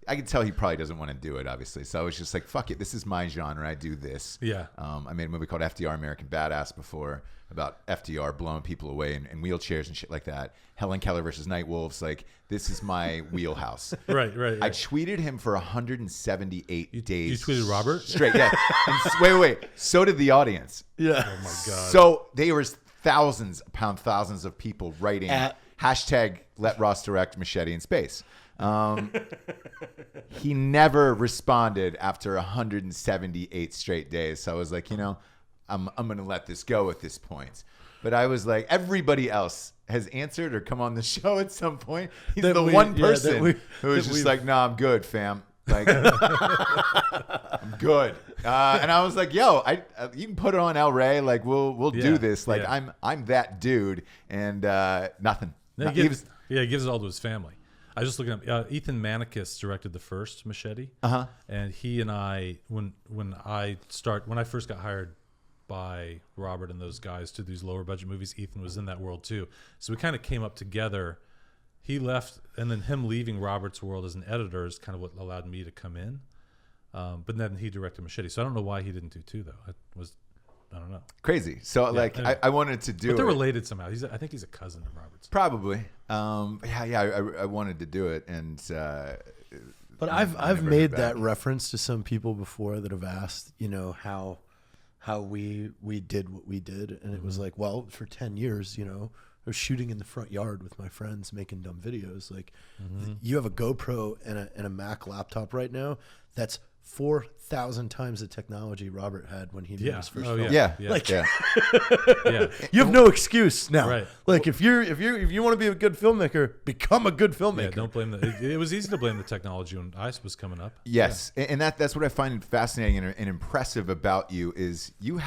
he probably doesn't want to do it, obviously. So I was just like, fuck it, this is my genre. I do this. Yeah. I made a movie called FDR American Badass before about FDR blowing people away in wheelchairs and shit like that. Helen Keller versus Nightwolves. Like, this is my wheelhouse. Right. I tweeted him for 178 days. You tweeted Robert? Straight, yeah. And wait. So did the audience. Yeah. Oh, my God. So there was thousands of people writing hashtag let Ross direct Machete in Space. He never responded after 178 straight days. So I was like, I'm going to let this go at this point. But I was like, everybody else has answered or come on the show at some point. He's the one person who was just like, no, I'm good, fam. Like, I'm good. And I was like, yo, you can put it on El Rey. Like, we'll do this. Like, I'm that dude. And nothing. He gives it all to his family. I was just looking up. Ethan Manikis directed the first Machete. And he and I, when I first got hired by Robert and those guys to these lower budget movies, Ethan was in that world too. So we kind of came up together. He left, and then him leaving Robert's world as an editor is kind of what allowed me to come in. But then he directed Machete. So I don't know why he didn't do 2 though. I don't know. Crazy. So anyway. I wanted to do it. But they're related somehow. I think he's a cousin of Robert's. Probably. I wanted to do it, and but I've made that reference to some people before that have asked, how we did what we did, and it was like, well, for 10 years, I was shooting in the front yard with my friends making dumb videos. Like, you have a GoPro and a Mac laptop right now that's 4,000 times the technology Robert had when he made his first film. Yeah. You have no excuse now. Right. Like, if you want to be a good filmmaker, become a good filmmaker. Yeah, don't blame it was easy to blame the technology when ICE was coming up. Yes, and that's what I find fascinating and impressive about you is you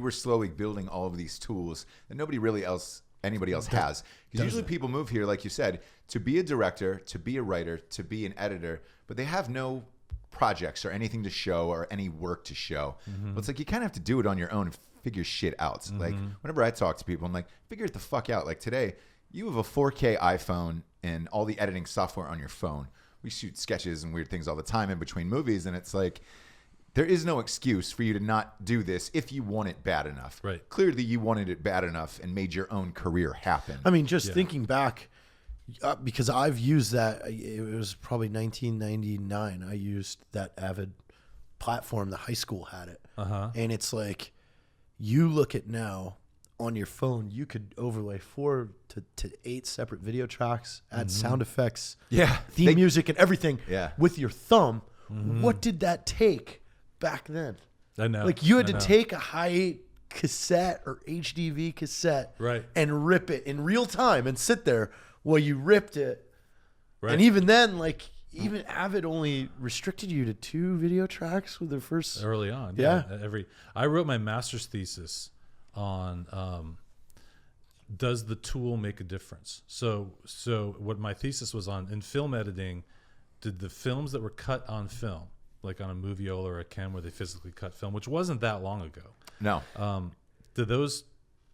were slowly building all of these tools that anybody else has. Because usually people move here, like you said, to be a director, to be a writer, to be an editor, but they have no projects or anything to show or any work to show. But it's like you kind of have to do it on your own and figure shit out. Like, whenever I talk to people, I'm like, figure it the fuck out. Like, today, you have a 4K iPhone and all the editing software on your phone. We shoot sketches and weird things all the time in between movies, and it's like, there is no excuse for you to not do this if you want it bad enough. Right. Clearly, you wanted it bad enough and made your own career happen. I mean, just thinking back, because I've used that, it was probably 1999. I used that Avid platform. The high school had it. And it's like, you look at now on your phone, you could overlay 4 to 8 separate video tracks, add sound effects, theme music and everything with your thumb. What did that take back then? I know. Like, you had to take a high cassette or HDV cassette and rip it in real time and sit there while you ripped it. Right. And even then, like, even Avid only restricted you to 2 video tracks with their first. Early on. Yeah. I wrote my master's thesis on does the tool make a difference? So what my thesis was on, in film editing, did the films that were cut on film, like on a Moviola or a Chem where they physically cut film, which wasn't that long ago. No.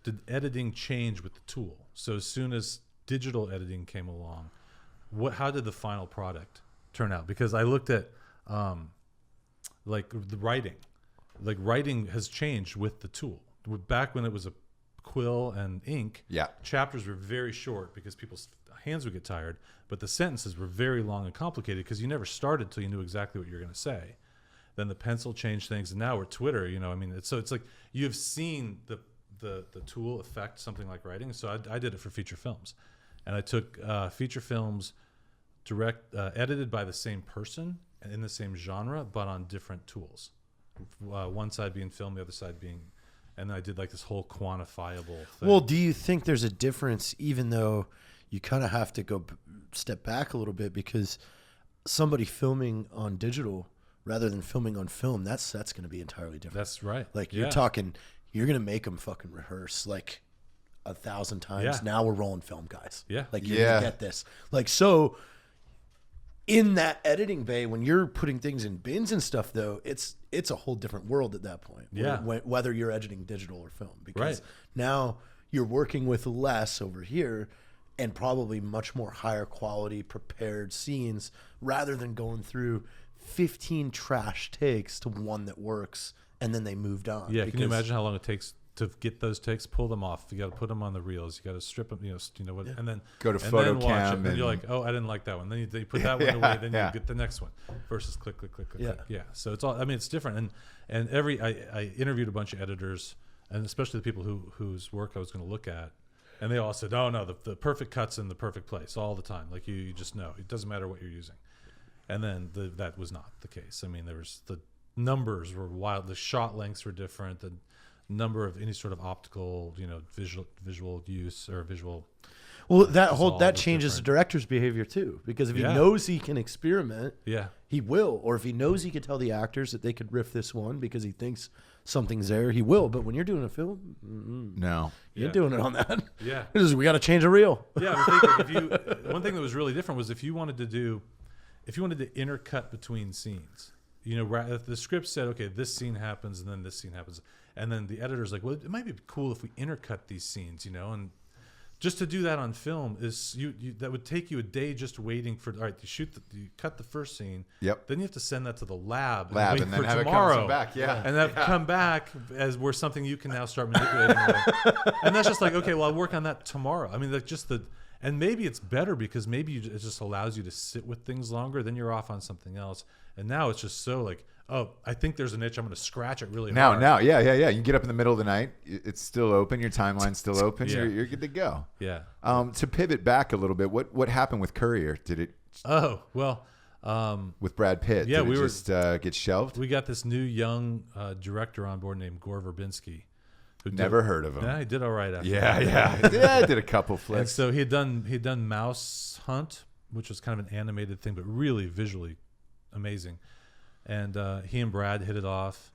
Did editing change with the tool? So as soon as digital editing came along, how did the final product turn out? Because I looked at like the writing. Like writing has changed with the tool. Back when it was a quill and ink, chapters were very short because people's hands would get tired, but the sentences were very long and complicated because you never started till you knew exactly what you were going to say. Then the pencil changed things, and now we're Twitter. I mean, it's like you've seen the tool affect something like writing. So I did it for feature films, and I took feature films edited by the same person and in the same genre, but on different tools. One side being film, the other side being, and I did like this whole quantifiable thing. Well, do you think there's a difference, even though you kind of have to go step back a little bit, because somebody filming on digital rather than filming on film, that's going to be entirely different. That's right. Like you're talking, you're going to make them fucking rehearse like 1,000 times. Yeah. Now we're rolling film, guys. Yeah. Like you're going to get this. Like, so in that editing bay, when you're putting things in bins and stuff, though, it's a whole different world at that point. Yeah. Whether you're editing digital or film, because Right. now you're working with less over here and probably much more higher quality prepared scenes rather than going through 15 trash takes to one that works and then they moved on. Yeah, can you imagine how long it takes to get those takes, pull them off? You got to put them on the reels. You got to strip them, what, and then Go to and then watch PhotoCam it, and you're like, oh, I didn't like that one. Then you put that one away. Then you get the next one. Versus click, click, click, click, click. Yeah. So it's all. I mean, it's different. And I interviewed a bunch of editors, and especially the people whose work I was going to look at, and they all said, oh no, the perfect cut's in the perfect place all the time. Like you just know it doesn't matter what you're using. And then that was not the case. I mean, the numbers were wild. The shot lengths were different. The number of any sort of optical, visual use or visual. Well, that changes the director's behavior too, because if he Yeah. knows he can experiment, Yeah. he will. Or if he knows he could tell the actors that they could riff this one because he thinks something's there, he will. But when you're doing a film, No. you're Yeah. doing it on that. Yeah. We got to change a reel. Yeah. I mean, one thing that was really different was if you wanted to intercut between scenes, if the script said, okay, this scene happens and then this scene happens, and then the editor's like, well, it might be cool if we intercut these scenes, and just to do that on film is that would take you a day just waiting for. All right, you cut the first scene. Yep. Then you have to send that to the lab and And wait then for have tomorrow. it come back. Yeah. And that come back as where something you can now start manipulating. And that's just like, okay, well, I'll work on that tomorrow. I mean, like and maybe it's better because maybe it just allows you to sit with things longer. Then you're off on something else. And now it's just so like, oh, I think there's an itch. I'm going to scratch it really hard. Now, yeah. You get up in the middle of the night. It's still open. Your timeline's still open. Yeah. You're good to go. Yeah. To pivot back a little bit, what happened with Courier? Did it Oh, well. with Brad Pitt? Yeah, did we it were just get shelved? We got this new young director on board named Gore Verbinski. Never heard of him. Yeah, he did all right after Yeah, that. yeah. I did a couple And flicks. so he had done Mouse Hunt, which was kind of an animated thing, but really visually amazing. And he and Brad hit it off.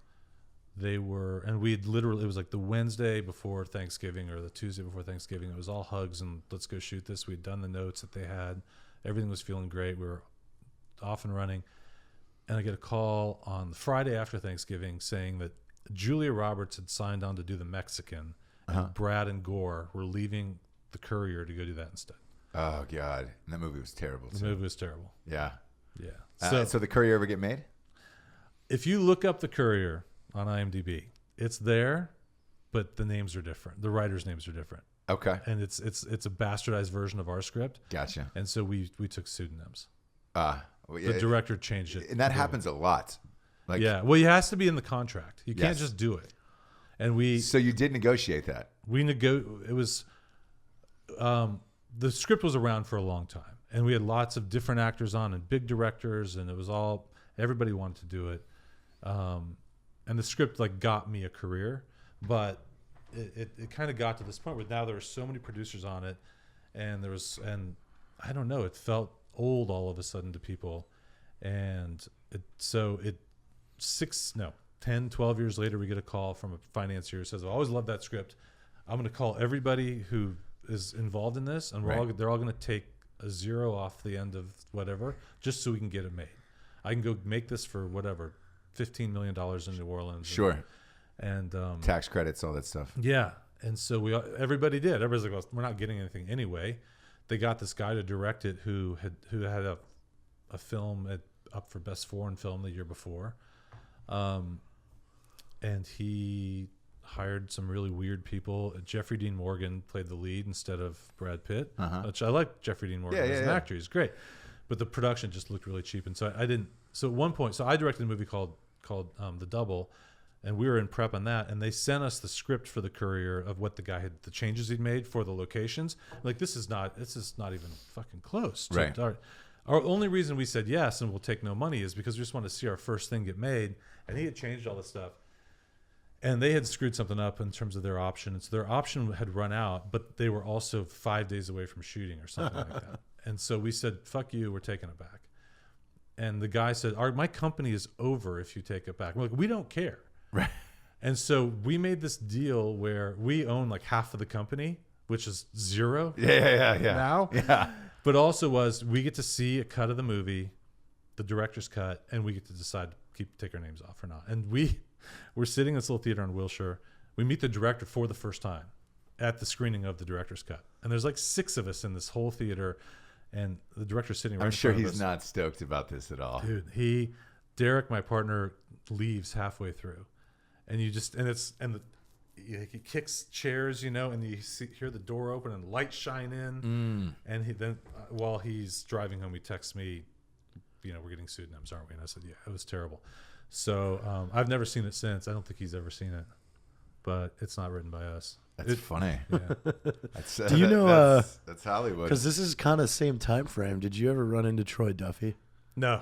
It was like the Wednesday before Thanksgiving or the Tuesday before Thanksgiving. It was all hugs and let's go shoot this. We'd done the notes that they had. Everything was feeling great. We were off and running. And I get a call on the Friday after Thanksgiving saying that Julia Roberts had signed on to do The Mexican. And Brad and Gore were leaving the Courier to go do that instead. Oh, God. And that movie was terrible, too. The movie was terrible. Yeah. Yeah. So the Courier ever get made? If you look up the Courier on IMDb, it's there, but the names are different. The writers' names are different, Okay. and it's a bastardized version of our script. Gotcha. And so we took pseudonyms. Well, yeah, The director changed it, and that happens a lot. Like, yeah, well, it has to be in the contract. You can't Yes. just do it. And So you did negotiate that. it was the script was around for a long time, and we had lots of different actors on and big directors, and it was all everybody wanted to do it. And the script got me a career, but it kind of got to this point where now there were so many producers on it, and I don't know, it felt old all of a sudden to people. And 10, 12 years later, we get a call from a financier who says, I always love that script. I'm going to call everybody who is involved in this, and they're all going to take a 0 off the end of whatever, just so we can get it made. I can go make this for whatever, $15 million in New Orleans. Sure. And tax credits, all that stuff. Yeah. And so everybody did. Everybody's like, well, we're not getting anything anyway. They got this guy to direct it who had a film up for Best Foreign Film the year before. And he hired some really weird people. Jeffrey Dean Morgan played the lead instead of Brad Pitt, which I like Jeffrey Dean Morgan as an actor. He's great. But the production just looked really cheap. And so I didn't. So at one point, I directed a movie called The Double, and we were in prep on that. And they sent us the script for the Courier of what the guy had, the changes he'd made for the locations. Like, this is not even fucking close. Right. Our only reason we said yes and we'll take no money is because we just wanted to see our first thing get made. And he had changed all this stuff. And they had screwed something up in terms of their option. And so their option had run out, but they were also 5 days away from shooting or something like that. And so we said, fuck you, we're taking it back. And the guy said, my company is over if you take it back. We're like, we don't care. Right. And so we made this deal where we own like half of the company, which is 0 now. Yeah. But also we get to see a cut of the movie, the director's cut, and we get to decide to take our names off or not. And we're sitting in this little theater in Wilshire. We meet the director for the first time at the screening of the director's cut. And there's like 6 of us in this whole theater, and the director's sitting right I'm in sure front of he's us. not stoked about this at all. Dude, Derek, my partner, leaves halfway through. And he he kicks chairs, and you hear the door open and lights shine in. And then while he's driving home, he texts me, we're getting sued names, aren't we? And I said, yeah, it was terrible. So I've never seen it since. I don't think he's ever seen it, but it's not written by us. That's funny. Yeah. Do you know? That's Hollywood. Because this is kind of same time frame. Did you ever run into Troy Duffy? No.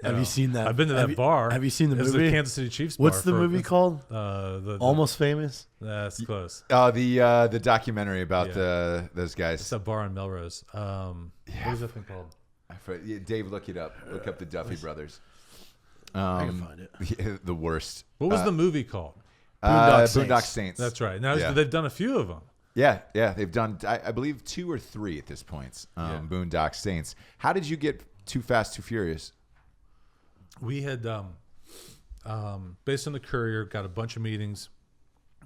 Have you seen that? I've been to that bar. Have you seen the It was movie? the Kansas City Chiefs bar. What's the movie called? Almost Famous. That's close. The documentary about those guys. It's a bar in Melrose. What is that thing called? Dave, look it up. Look up the Duffy brothers. I can find it. The worst. What was the movie called? Boondock Saints. That's right. Now they've done a few of them. Yeah. They've done, I believe, 2 or 3 at this point. Boondock Saints. How did you get Too Fast, Too Furious? We had, based on the Courier, got a bunch of meetings,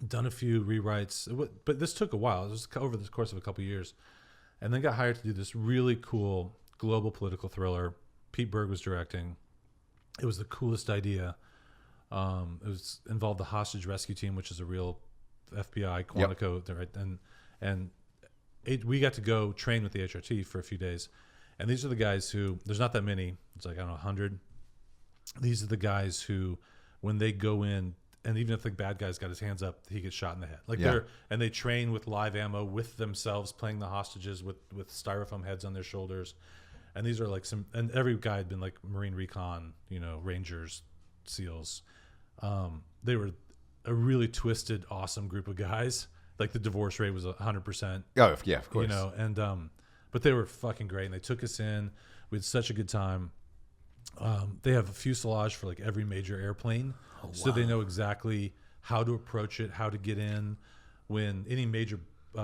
done a few rewrites, but this took a while. It was over the course of a couple of years, and then got hired to do this really cool global political thriller. Pete Berg was directing. It was the coolest idea. It involved the hostage rescue team, which is a real FBI Quantico, right? And we got to go train with the HRT for a few days. And these are the guys who, there's not that many, it's like, 100. These are the guys who, when they go in, and even if the bad guy's got his hands up, he gets shot in the head. And they train with live ammo with themselves, playing the hostages with styrofoam heads on their shoulders. And these are like and every guy had been like Marine Recon, Rangers, SEALs. They were a really twisted, awesome group of guys. Like the divorce rate was 100%. Oh, yeah, of course. But they were fucking great, and they took us in. We had such a good time. They have a fuselage for like every major airplane, so they know exactly how to approach it, how to get in. When any major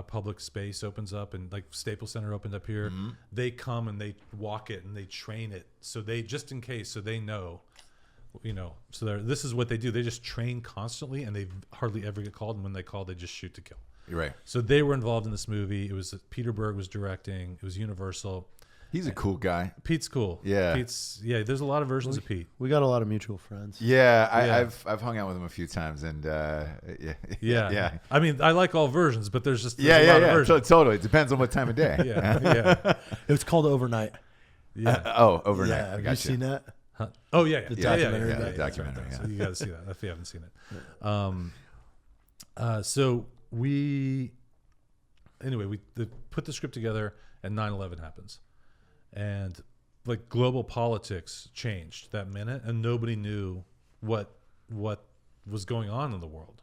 public space opens up, and like Staples Center opened up here, they come and they walk it and they train it. So they, just in case, so they know, so this is what they do. They just train constantly, and they hardly ever get called. And when they call, they just shoot to kill. You're right. So they were involved in this movie. It was Peter Berg was directing. It was Universal. He's a cool guy. Pete's cool. Yeah. There's a lot of versions of Pete. We got a lot of mutual friends. Yeah, I've hung out with him a fefew times, and yeah. I mean, I like all versions, but there's a lot of versions. Totally. It depends on what time of day. Yeah. It was called Overnight. Yeah. Overnight. Yeah, have you seen that? Huh? Oh yeah. The documentary. Yeah, the documentary. Right. So you got to see that if you haven't seen it. So we put the script together, and 9/11 happens, and like global politics changed that minute, and nobody knew what was going on in the world.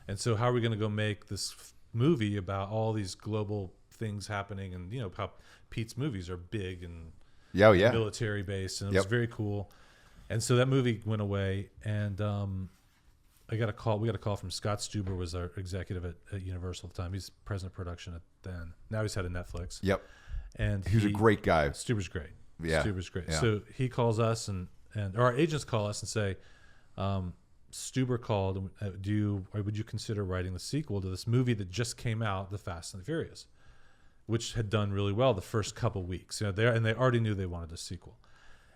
And so how are we going to go make this movie about all these global things happening, and how Pete's movies are big, and Yeah, yeah. military base, and it Yep. was very cool. And so that movie went away, and I got a call. We got a call from Scott Stuber, was our executive at Universal at the time. He's president of production then. Now he's head of Netflix. Yep. And He was a great guy. Stuber's great. Yeah. Stuber's great. Yeah. So he calls us, and or our agents call us and say, Stuber called. Would you consider writing the sequel to this movie that just came out, The Fast and the Furious, which had done really well the first couple weeks. You know, they already knew they wanted a sequel.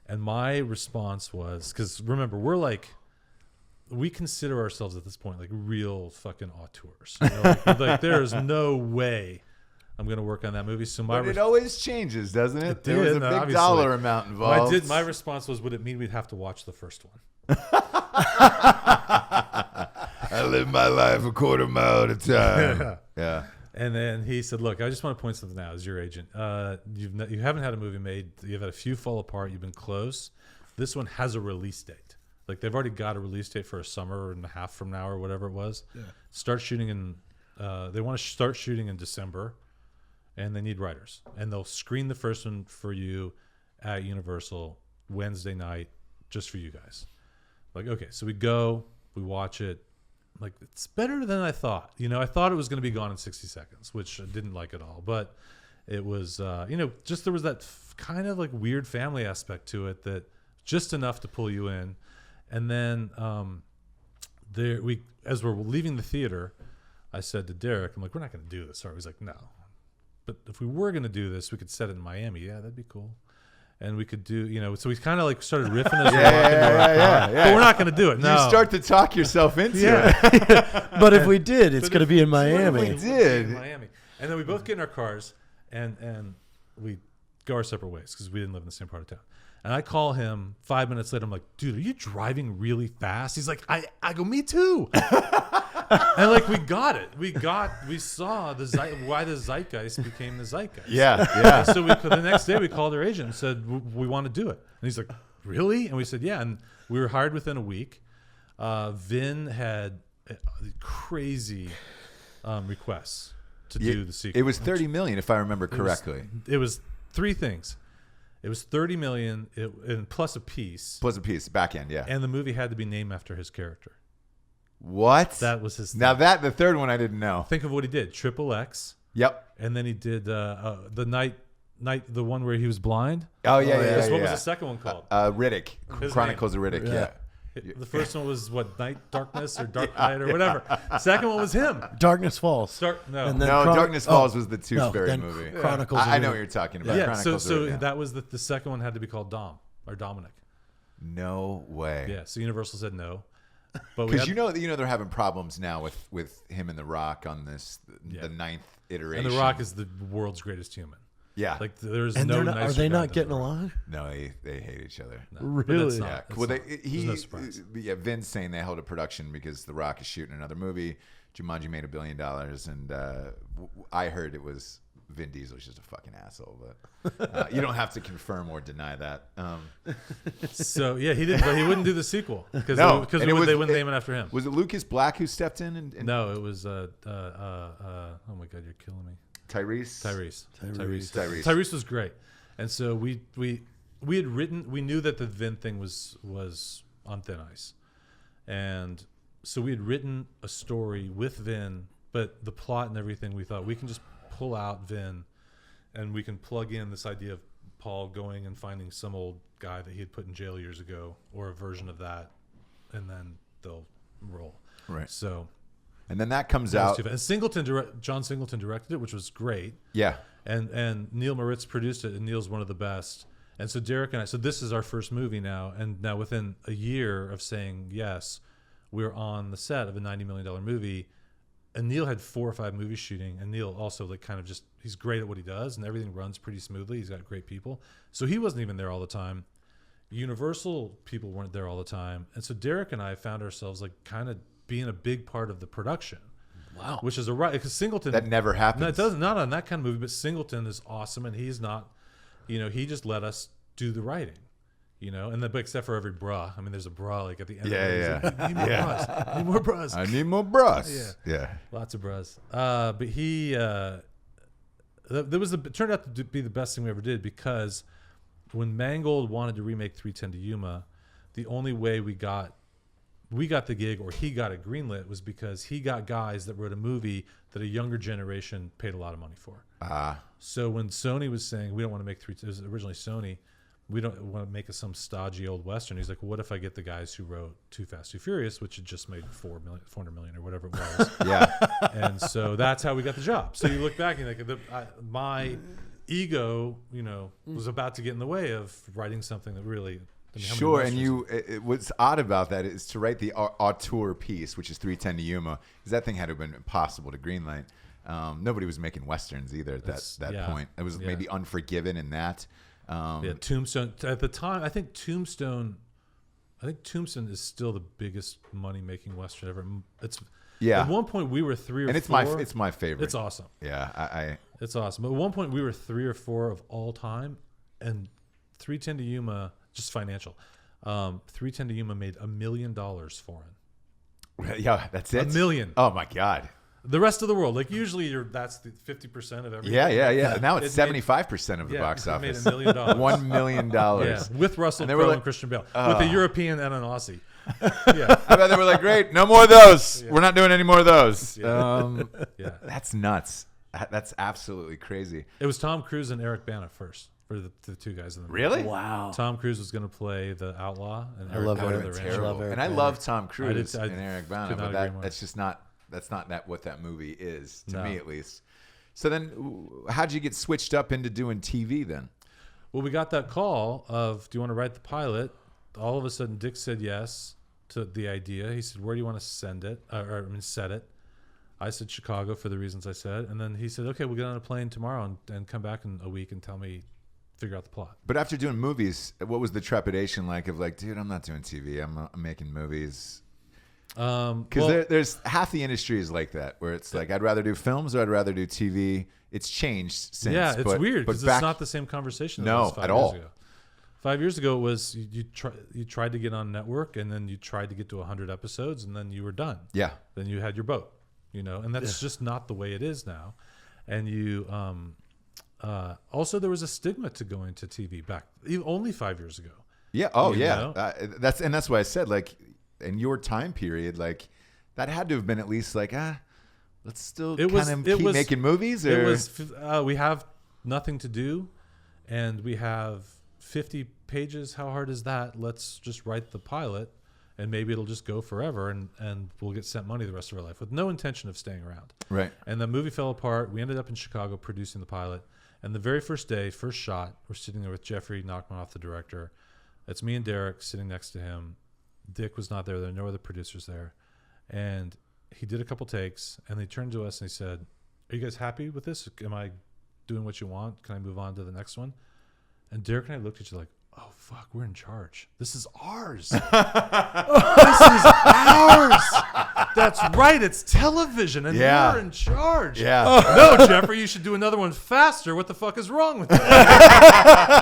And my response was, because remember, we consider ourselves at this point like real fucking auteurs. You know, like there's no way I'm going to work on that movie. So But it always changes, doesn't it? There was a big obviously. dollar amount involved. My response was, would it mean we'd have to watch the first one? I live my life a quarter mile at a time. Yeah. And then he said, look, I just want to point something out as your agent. You haven't had a movie made. You've had a few fall apart. You've been close. This one has a release date. Like they've already got a release date for a summer and a half from now or whatever it was. Yeah. Start shooting in. They want to start shooting in December, and they need writers. And they'll screen the first one for you at Universal Wednesday night, just for you guys. Like, okay, so we go, we watch it. Like, it's better than I thought. You know, I thought it was going to be gone in 60 seconds, which I didn't like at all. But it was, just there was that kind of like weird family aspect to it that just enough to pull you in. And then as we're leaving the theater, I said to Derek, I'm like, we're not going to do this. Or he's like, no. But if we were going to do this, we could set it in Miami. Yeah, that'd be cool. And we could do, so we kind of like started riffing as we're walking. But we're not going to do it. No. You start to talk yourself into it. But if we did, it's going to be in Miami. We did. In Miami. And then we both get in our cars and we go our separate ways because we didn't live in the same part of town. And I call him 5 minutes later. I'm like, dude, are you driving really fast? He's like, I go, me too. And like, we got it. We saw why the zeitgeist became the zeitgeist. Yeah. And so the next day we called our agent and said, we want to do it. And he's like, really? And we said, yeah. And we were hired within a week. Vin had crazy requests to do the sequel. It was $30 million, if I remember correctly. It was three things. It was $30 million and plus a piece. Plus a piece, back end, yeah. And the movie had to be named after his character. What? That was his thing. Now the third one I didn't know. Think of what he did. Triple X. Yep. And then he did the night, the one where he was blind. Oh, yeah. What was the second one called? Riddick. His Chronicles of Riddick, yeah. The first one was what, Night Darkness or Dark Night or whatever. The second one was him. Darkness Falls. No, Darkness Falls was the Tooth Fairy movie. Chronicles. I know what you're talking about. Yeah, Chronicles so of Riddick, that was the second one had to be called Dom or Dominic. No way. Yeah, so Universal said no. But because they're having problems now with him and The Rock on this the ninth iteration. And The Rock is the world's greatest human. Yeah, like there's and no. Are they not getting along? No, they hate each other. No, really? Yeah. Well, no surprise. Yeah, Vince saying they held a production because The Rock is shooting another movie. Jumanji made $1 billion, and I heard it was Vin Diesel's just a fucking asshole. But you don't have to confirm or deny that. So yeah, he did, but he wouldn't do the sequel because they wouldn't name it after him. Was it Lucas Black who stepped in? And no, it was. Oh my God, you're killing me. Tyrese was great, and so we had written. We knew that the Vin thing was on thin ice, and so we had written a story with Vin, but the plot and everything, we thought we can just pull out Vin, and we can plug in this idea of Paul going and finding some old guy that he had put in jail years ago, or a version of that, and then they'll roll. Right. So. And then that comes out. And John Singleton directed it, which was great. Yeah. And Neil Moritz produced it, and Neil's one of the best. And so Derek and I, so this is our first movie now. And now within a year of saying yes, we're on the set of a $90 million movie. And Neil had 4 or 5 movies shooting. And Neil also like kind of just, he's great at what he does, and everything runs pretty smoothly. He's got great people. So he wasn't even there all the time. Universal people weren't there all the time. And so Derek and I found ourselves like kind of being a big part of the production. Wow. Which is because Singleton. That never happens. No, it doesn't. Not on that kind of movie, but Singleton is awesome, and he's not, he just let us do the writing, and then, but except for every bra. I mean, there's a bra like at the end. Yeah, of it. Need more bras. Need more bras. I need more bras. Yeah. Lots of bras. But he, it turned out to be the best thing we ever did because Mangold wanted to remake 310 to Yuma, the only way we got the gig or he got it greenlit was because he got guys that wrote a movie that a younger generation paid a lot of money for. So when Sony was saying we don't want to make it was originally Sony, we don't want to make some stodgy old Western. He's like, well, what if I get the guys who wrote Too Fast, Too Furious, which had just made 400 million or whatever it was. Yeah. And so that's how we got the job. So you look back and my ego, was about to get in the way of writing something that really. Sure, and what's odd about that is to write the auteur piece, which is 310 to Yuma, because that thing had to have been impossible to greenlight. Nobody was making Westerns either at that point. It was maybe Unforgiven in that. Tombstone at the time. I think Tombstone is still the biggest money making Western ever. At one point we were 3 or 4. And it's my favorite. It's awesome. Yeah, it's awesome. But at one point we were 3 or 4 of all time, and 310 to Yuma, just financial. 310 to Yuma made $1 million foreign. Yeah, that's it. $1 million. Oh my God. The rest of the world, like usually, that's the 50% of everything. Yeah. Now it's 75% of the box office. It made $1 million. $1 million. Yeah, with Russell Crowe and Christian Bale, with a European and an Aussie. Yeah, I bet they were like, "Great, no more of those. We're not doing any more of those." Yeah. That's nuts. That's absolutely crazy. It was Tom Cruise and Eric Bana first for the two guys in the movie. Really? Wow. Tom Cruise was going to play the outlaw, and I love Bana Eric. the Terrible. rancher. And I love Tom Cruise I and Eric Bana, could not but agree more. that's just not. That's not what that movie is to No. me, at least. So then, how'd you get switched up into doing TV then? Well, we got that call of, "Do you want to write the pilot?" All of a sudden, Dick said yes to the idea. He said, "Where do you want to send it? Set it?" I said Chicago for the reasons I said, and then he said, "Okay, we'll get on a plane tomorrow and come back in a week and figure out the plot." But after doing movies, what was the trepidation like of like, dude, I'm not doing TV. I'm making movies. Because there's half the industry is like that, where it's like, I'd rather do films or I'd rather do TV. It's changed since. Yeah, it's weird because it's not the same conversation. That it was 5 at years all. Ago. 5 years ago, it was you tried to get on network, and then you tried to get to 100 episodes, and then you were done. Yeah. Then you had your boat, and that's just not the way it is now. And you also there was a stigma to going to TV back only 5 years ago. Yeah. Oh, yeah. That's why I said, like, in your time period, like, that had to have been at least like, let's still keep making movies. Or? It was we have nothing to do, and we have 50 pages. How hard is that? Let's just write the pilot, and maybe it'll just go forever, and we'll get sent money the rest of our life with no intention of staying around. Right. And the movie fell apart. We ended up in Chicago producing the pilot, and the very first day, first shot, we're sitting there with Jeffrey Nachmanoff, the director. It's me and Derek sitting next to him. Dick was not there. There were no other producers there. And he did a couple takes, and he turned to us and he said, "Are you guys happy with this? Am I doing what you want? Can I move on to the next one?" And Derek and I looked at each other like, "Oh, fuck, we're in charge. This is ours. This is ours. That's right. It's television, and we're in charge." Yeah. No, Jeffrey, you should do another one faster. What the fuck is wrong with that?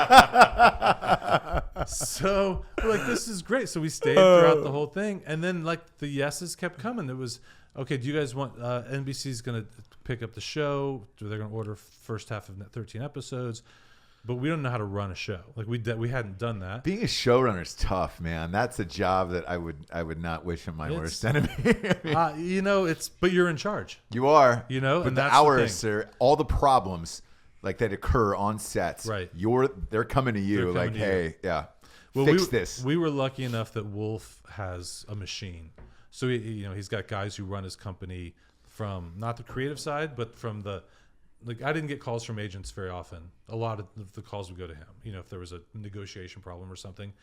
So we're like, this is great. So we stayed throughout the whole thing, and then like the yeses kept coming. It was, "Okay, do you guys want NBC's going to pick up the show? They're going to order first half of 13 episodes." But we don't know how to run a show. Like we hadn't done that. Being a showrunner is tough, man. That's a job that I would not wish on my worst enemy. But you're in charge. You are. But and that's the hours are all the problems like that occur on sets. Right. They're coming to you like, "Hey, fix this." We were lucky enough that Wolf has a machine. So he's got guys who run his company from not the creative side, but from the I didn't get calls from agents very often. A lot of the calls would go to him. If there was a negotiation problem or something.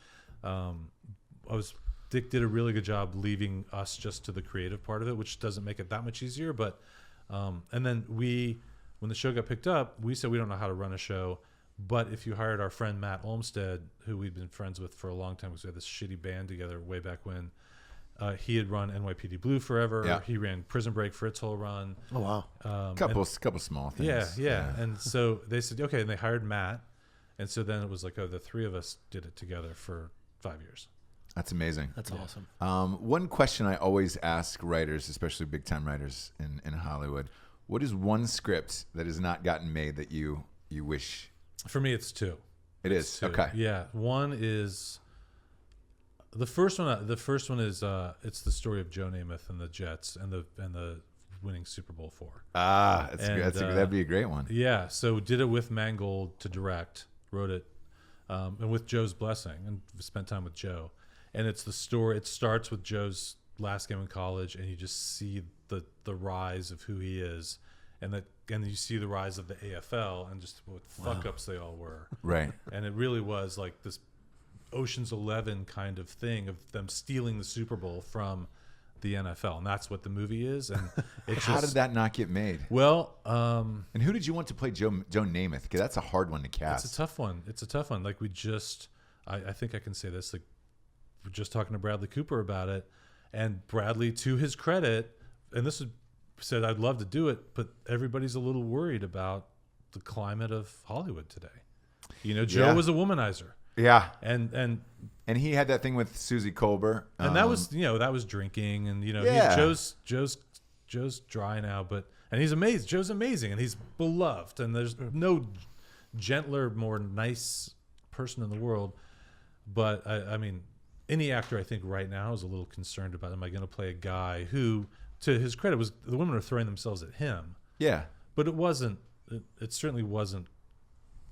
Dick did a really good job leaving us just to the creative part of it, which doesn't make it that much easier. But and then when the show got picked up, we said we don't know how to run a show, but if you hired our friend Matt Olmstead, who we'd been friends with for a long time, because we had this shitty band together way back when. He had run NYPD Blue forever. Yeah. He ran Prison Break for its whole run. Oh wow! Couple small things. Yeah. And so they said, okay, and they hired Matt, and so then it was like, the three of us did it together for 5 years. That's amazing. That's awesome. One question I always ask writers, especially big time writers in Hollywood: what is one script that has not gotten made that you wish? For me, it's 2. It is. Two. Okay. Yeah. One is the first one. The first one is it's the story of Joe Namath and the Jets and the winning Super Bowl IV. That's And, good. That'd be a great one. Yeah. So did it with Mangold to direct, wrote it, and with Joe's blessing, and spent time with Joe. And it's the story. It starts with Joe's last game in college, and you just see the rise of who he is, and you see the rise of the AFL, and just what fuck ups they all were. Right. And it really was like this Ocean's 11 kind of thing of them stealing the Super Bowl from the NFL, and that's what the movie is. And How did that not get made? Well, and who did you want to play Joe Namath? Because that's a hard one to cast. It's a tough one. Like I think I can say this. Like we're just talking to Bradley Cooper about it, and Bradley, to his credit, and this was said, I'd love to do it, but everybody's a little worried about the climate of Hollywood today. You know, Joe was a womanizer. Yeah. And he had that thing with Susie Colbert. And that was, that was drinking, and Joe's dry now, and he's amazing. Joe's amazing, and he's beloved, and there's no gentler, more nice person in the world. But I mean, any actor I think right now is a little concerned about, am I going to play a guy who, to his credit, was the women are throwing themselves at him. Yeah. But it wasn't. It certainly wasn't.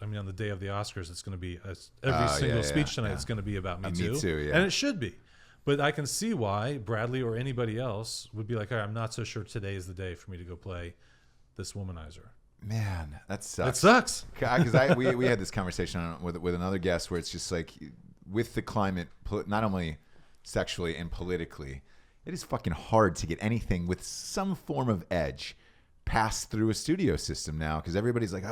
I mean, on the day of the Oscars, it's going to be every single speech tonight. It's going to be about Me Too. Me Too, yeah. And it should be. But I can see why Bradley or anybody else would be like, all right, I'm not so sure today is the day for me to go play this womanizer. Man, that sucks. It sucks. Because we had this conversation with another guest where it's just like, with the climate, not only sexually and politically, it is fucking hard to get anything with some form of edge passed through a studio system now, because everybody's like,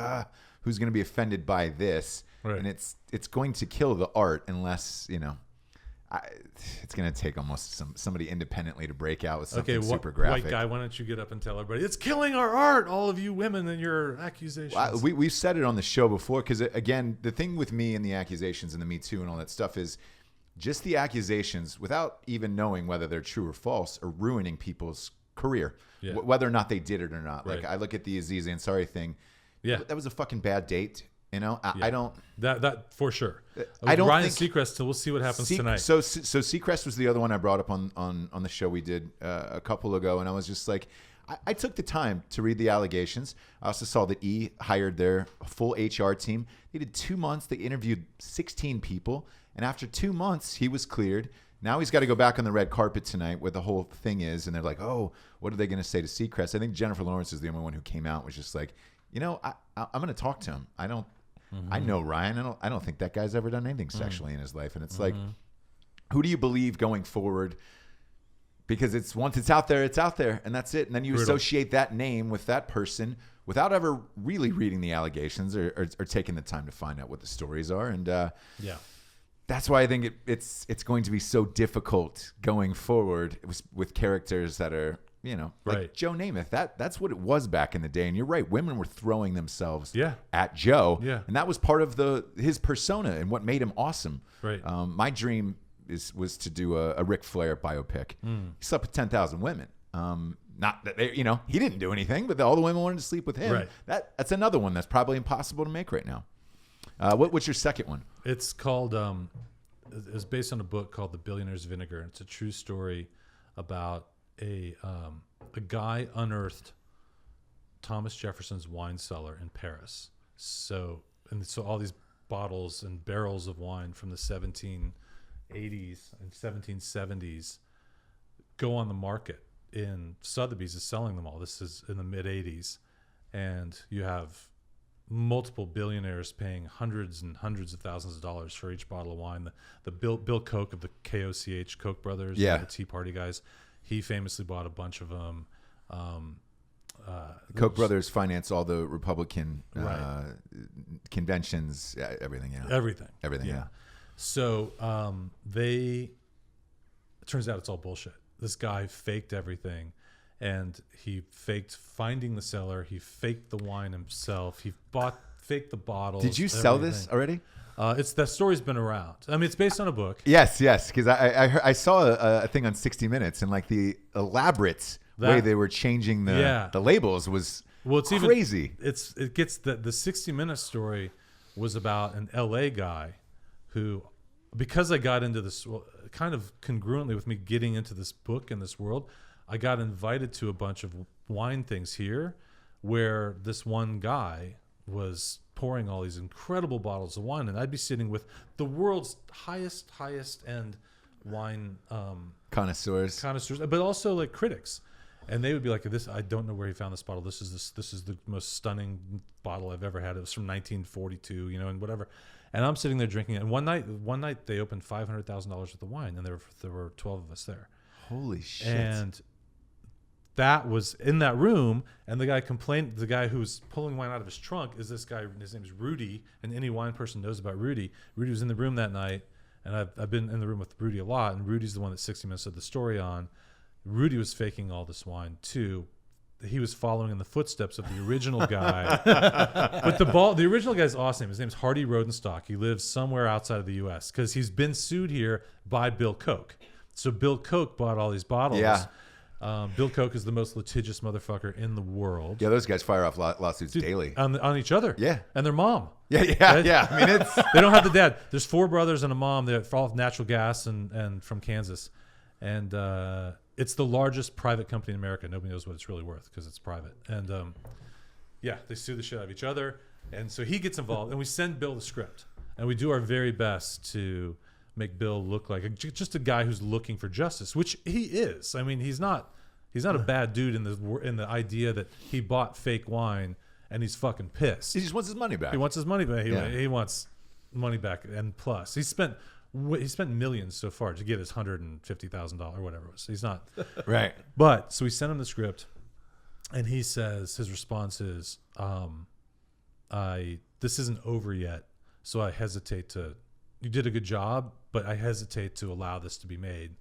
who's going to be offended by this? Right. And it's going to kill the art unless, it's going to take almost somebody independently to break out with something super graphic. White guy, why don't you get up and tell everybody, it's killing our art, all of you women and your accusations. We've said it on the show before, because, again, the thing with me and the accusations and the Me Too and all that stuff is just the accusations, without even knowing whether they're true or false, are ruining people's career, whether or not they did it or not. Right. Like, I look at the Aziz Ansari thing. Yeah, that was a fucking bad date. I don't. That for sure. I don't. Ryan Seacrest. We'll see what happens tonight. So Seacrest was the other one I brought up on the show we did a couple ago, and I was just like, I took the time to read the allegations. I also saw that E hired their full HR team. They did 2 months. They interviewed 16 people, and after 2 months, he was cleared. Now he's got to go back on the red carpet tonight, where the whole thing is, and they're like, oh, what are they going to say to Seacrest? I think Jennifer Lawrence is the only one who came out and was just like, I'm going to talk to him. I know Ryan. I don't think that guy's ever done anything sexually in his life. And it's like, who do you believe going forward? Because once it's out there, and that's it. And then you associate that name with that person without ever really reading the allegations or taking the time to find out what the stories are. And that's why I think it's going to be so difficult going forward with characters that are, like Joe Namath. That's what it was back in the day. And you're right. Women were throwing themselves at Joe. Yeah. And that was part of his persona and what made him awesome. Right. My dream was to do a Ric Flair biopic. He slept with 10,000 women. Not that he didn't do anything, but all the women wanted to sleep with him. Right. That's another one that's probably impossible to make right now. What's your second one? It's called, it's based on a book called The Billionaire's Vinegar. It's a true story about a guy unearthed Thomas Jefferson's wine cellar in Paris. So all these bottles and barrels of wine from the 1780s and 1770s go on the market, in Sotheby's is selling them all. This is in the mid 80s, and you have multiple billionaires paying hundreds and hundreds of thousands of dollars for each bottle of wine. The Bill Koch of the KOCH, Koch brothers, the Tea Party guys, he famously bought a bunch of them. Koch brothers finance all the Republican conventions, everything. Everything. Yeah. So it turns out it's all bullshit. This guy faked everything, and he faked finding the cellar. He faked the wine himself. He faked the bottles. Did you sell this already? That story's been around. I mean, it's based on a book. Yes, because I saw a thing on 60 Minutes, and like the elaborate way they were changing the labels was it's crazy. It gets the 60 Minutes story was about an LA guy who, because I got into this, kind of congruently with me getting into this book and this world, I got invited to a bunch of wine things here where this one guy was pouring all these incredible bottles of wine, and I'd be sitting with the world's highest end wine Connoisseurs, but also like critics. And they would be like, "This, I don't know where he found this bottle. This is the most stunning bottle I've ever had. It was from 1942, and whatever." And I'm sitting there drinking it. And one night they opened $500,000 worth of wine, and there were 12 of us there. Holy shit! And that was in that room. And the guy complained. The guy who's pulling wine out of his trunk is this guy. His name is Rudy, and any wine person knows about Rudy. Rudy was in the room that night, and I've been in the room with Rudy a lot. And Rudy's the one that 60 Minutes of the story on. Rudy was faking all this wine too. He was following in the footsteps of the original guy. But the original guy's awesome. His name's Hardy Rodenstock. He lives somewhere outside of the U.S. because he's been sued here by Bill Koch. So Bill Koch bought all these bottles. Yeah. Bill Koch is the most litigious motherfucker in the world. Yeah, those guys fire off lawsuits daily. On each other. Yeah. And their mom. Yeah. I mean, it's they don't have the dad. There's 4 brothers and a mom. They're all natural gas and from Kansas. And it's the largest private company in America. Nobody knows what it's really worth because it's private. And they sue the shit out of each other. And so he gets involved, and we send Bill the script, and we do our very best to make Bill look like just a guy who's looking for justice, which he is. I mean, he's not a bad dude in the idea that he bought fake wine and he's fucking pissed. he just wants his money back. He wants his money back. He wants money back, and plus he spent millions so far to get his $150,000 or whatever it was. He's not Right. But so we sent him the script, and he says his response is, "This isn't over yet, so I hesitate to. You did a good job, but I hesitate to allow this to be made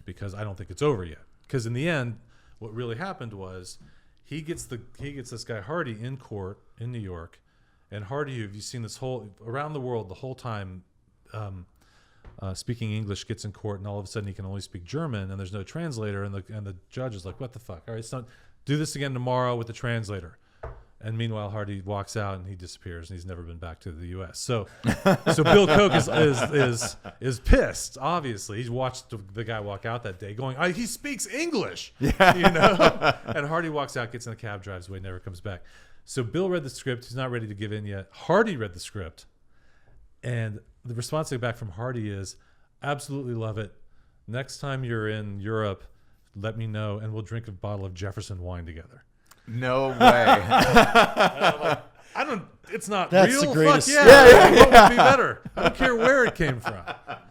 because I don't think it's over yet." Because in the end, what really happened was he gets this guy Hardy in court in New York, and Hardy, have you seen this whole around the world the whole time? Speaking English, gets in court, and all of a sudden he can only speak German, and there's no translator, and the judge is like, "What the fuck? All right, so do this again tomorrow with the translator." And meanwhile, Hardy walks out and he disappears, and he's never been back to the U.S. So Bill Koch is pissed. Obviously, he's watched the guy walk out that day, going, "He speaks English," And Hardy walks out, gets in the cab, drives away, never comes back. So Bill read the script. He's not ready to give in yet. Hardy read the script, and the response I get back from Hardy is, "Absolutely love it. Next time you're in Europe, let me know, and we'll drink a bottle of Jefferson wine together." No way. I don't. It's not That's real. the greatest. Fuck yeah. What would be better? I don't care where it came from.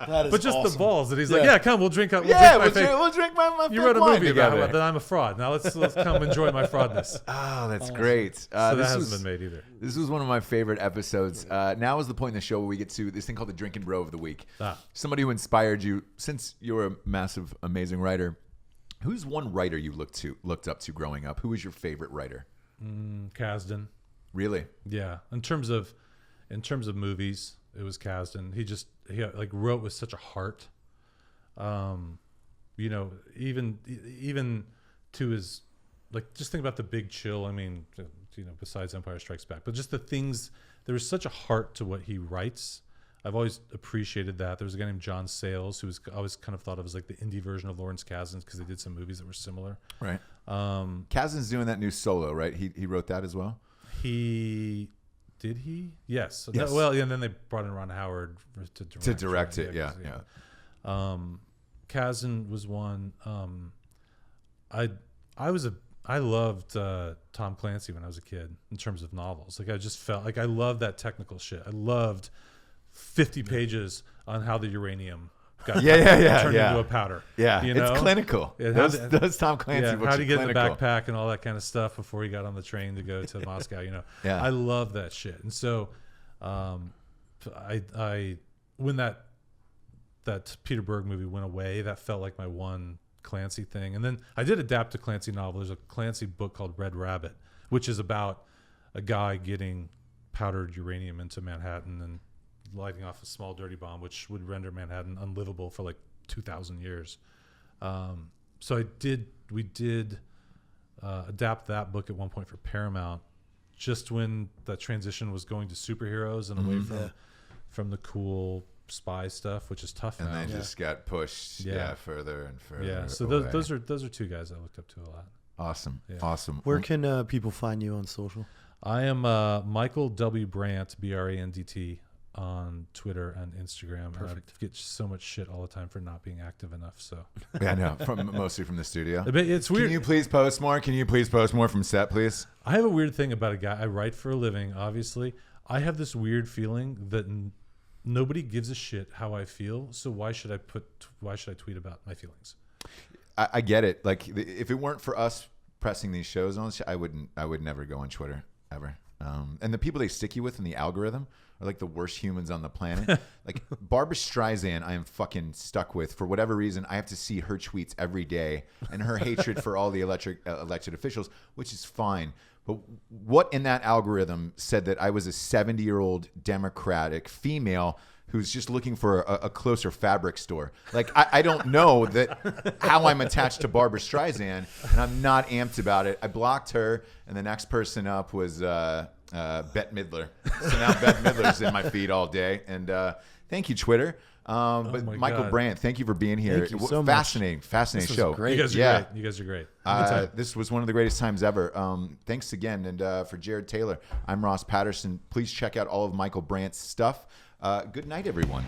That is But just awesome. the balls that he's like, "Yeah, come, we'll drink up. We'll drink my You fake wrote a wine movie about together. that I'm a fraud. Now let's come enjoy my fraudness." Oh, that's great. So that this hasn't was, been made either. This was one of my favorite episodes. Now is the point in the show where we get to this thing called the Drinkin' Bro of the Week. Somebody who inspired you, since you're a massive, amazing writer. Who's one writer you looked up to growing up? Who was your favorite writer? Kasdan. Really? Yeah. In terms of movies, it was Kasdan. He like wrote with such a heart. Even to his, like, just think about The Big Chill. I mean, besides Empire Strikes Back, but just the things, there was such a heart to what he writes. I've always appreciated that. There was a guy named John Sayles who was always kind of thought of as like the indie version of Lawrence Kasdan because they did some movies that were similar. Right. Kasdan's doing that new Solo, right? He wrote that as well? Did he? Yes. Yes. And then they brought in Ron Howard to direct it. Yeah. Kasdan was one. I loved Tom Clancy when I was a kid in terms of novels. Like, I just felt like I loved that technical shit. I loved 50 pages on how the uranium got turned into a powder. Yeah, it's clinical. Those Tom Clancy books how to get in the clinical. backpack and all that kind of stuff before he got on the train to go to Moscow. Yeah. I love that shit. And so, I when that Peter Berg movie went away, that felt like my one Clancy thing. And then I did adapt a Clancy novel. There's a Clancy book called Red Rabbit, which is about a guy getting powdered uranium into Manhattan and lighting off a small dirty bomb, which would render Manhattan unlivable for like 2,000 years. So we did adapt that book at one point for Paramount just when that transition was going to superheroes and away from the cool spy stuff, which is tough and now. they just got pushed further and further. Yeah, so away. those are two guys I looked up to a lot. Awesome. Yeah. Awesome. Where can people find you on social? I am Michael W. Brandt, Brandt, on Twitter and Instagram. Perfect. I get so much shit all the time for not being active enough. So Yeah, I know. Mostly from the studio. It's weird. Can you please post more? Can you please post more from set, please? I have a weird thing about a guy. I write for a living, obviously. I have this weird feeling that nobody gives a shit how I feel. So why should I tweet about my feelings? I get it. Like if it weren't for us pressing these shows on, I would never go on Twitter ever. And the people they stick you with in the algorithm are like the worst humans on the planet. Like Barbara Streisand, I am fucking stuck with for whatever reason. I have to see her tweets every day and her hatred for all the elected officials, which is fine. But what in that algorithm said that I was a 70-year-old Democratic female who's just looking for a closer fabric store? Like, I don't know that how I'm attached to Barbara Streisand, and I'm not amped about it. I blocked her, and the next person up was Bette Midler. So now Bette Midler's in my feed all day. And thank you, Twitter. But Michael Brandt, thank you for being here. Thank you so much. Fascinating show. Great. You guys are great. You guys are great. This was one of the greatest times ever. Thanks again. And for Jarred Taylor, I'm Ross Patterson. Please check out all of Michael Brandt's stuff. Good night, everyone.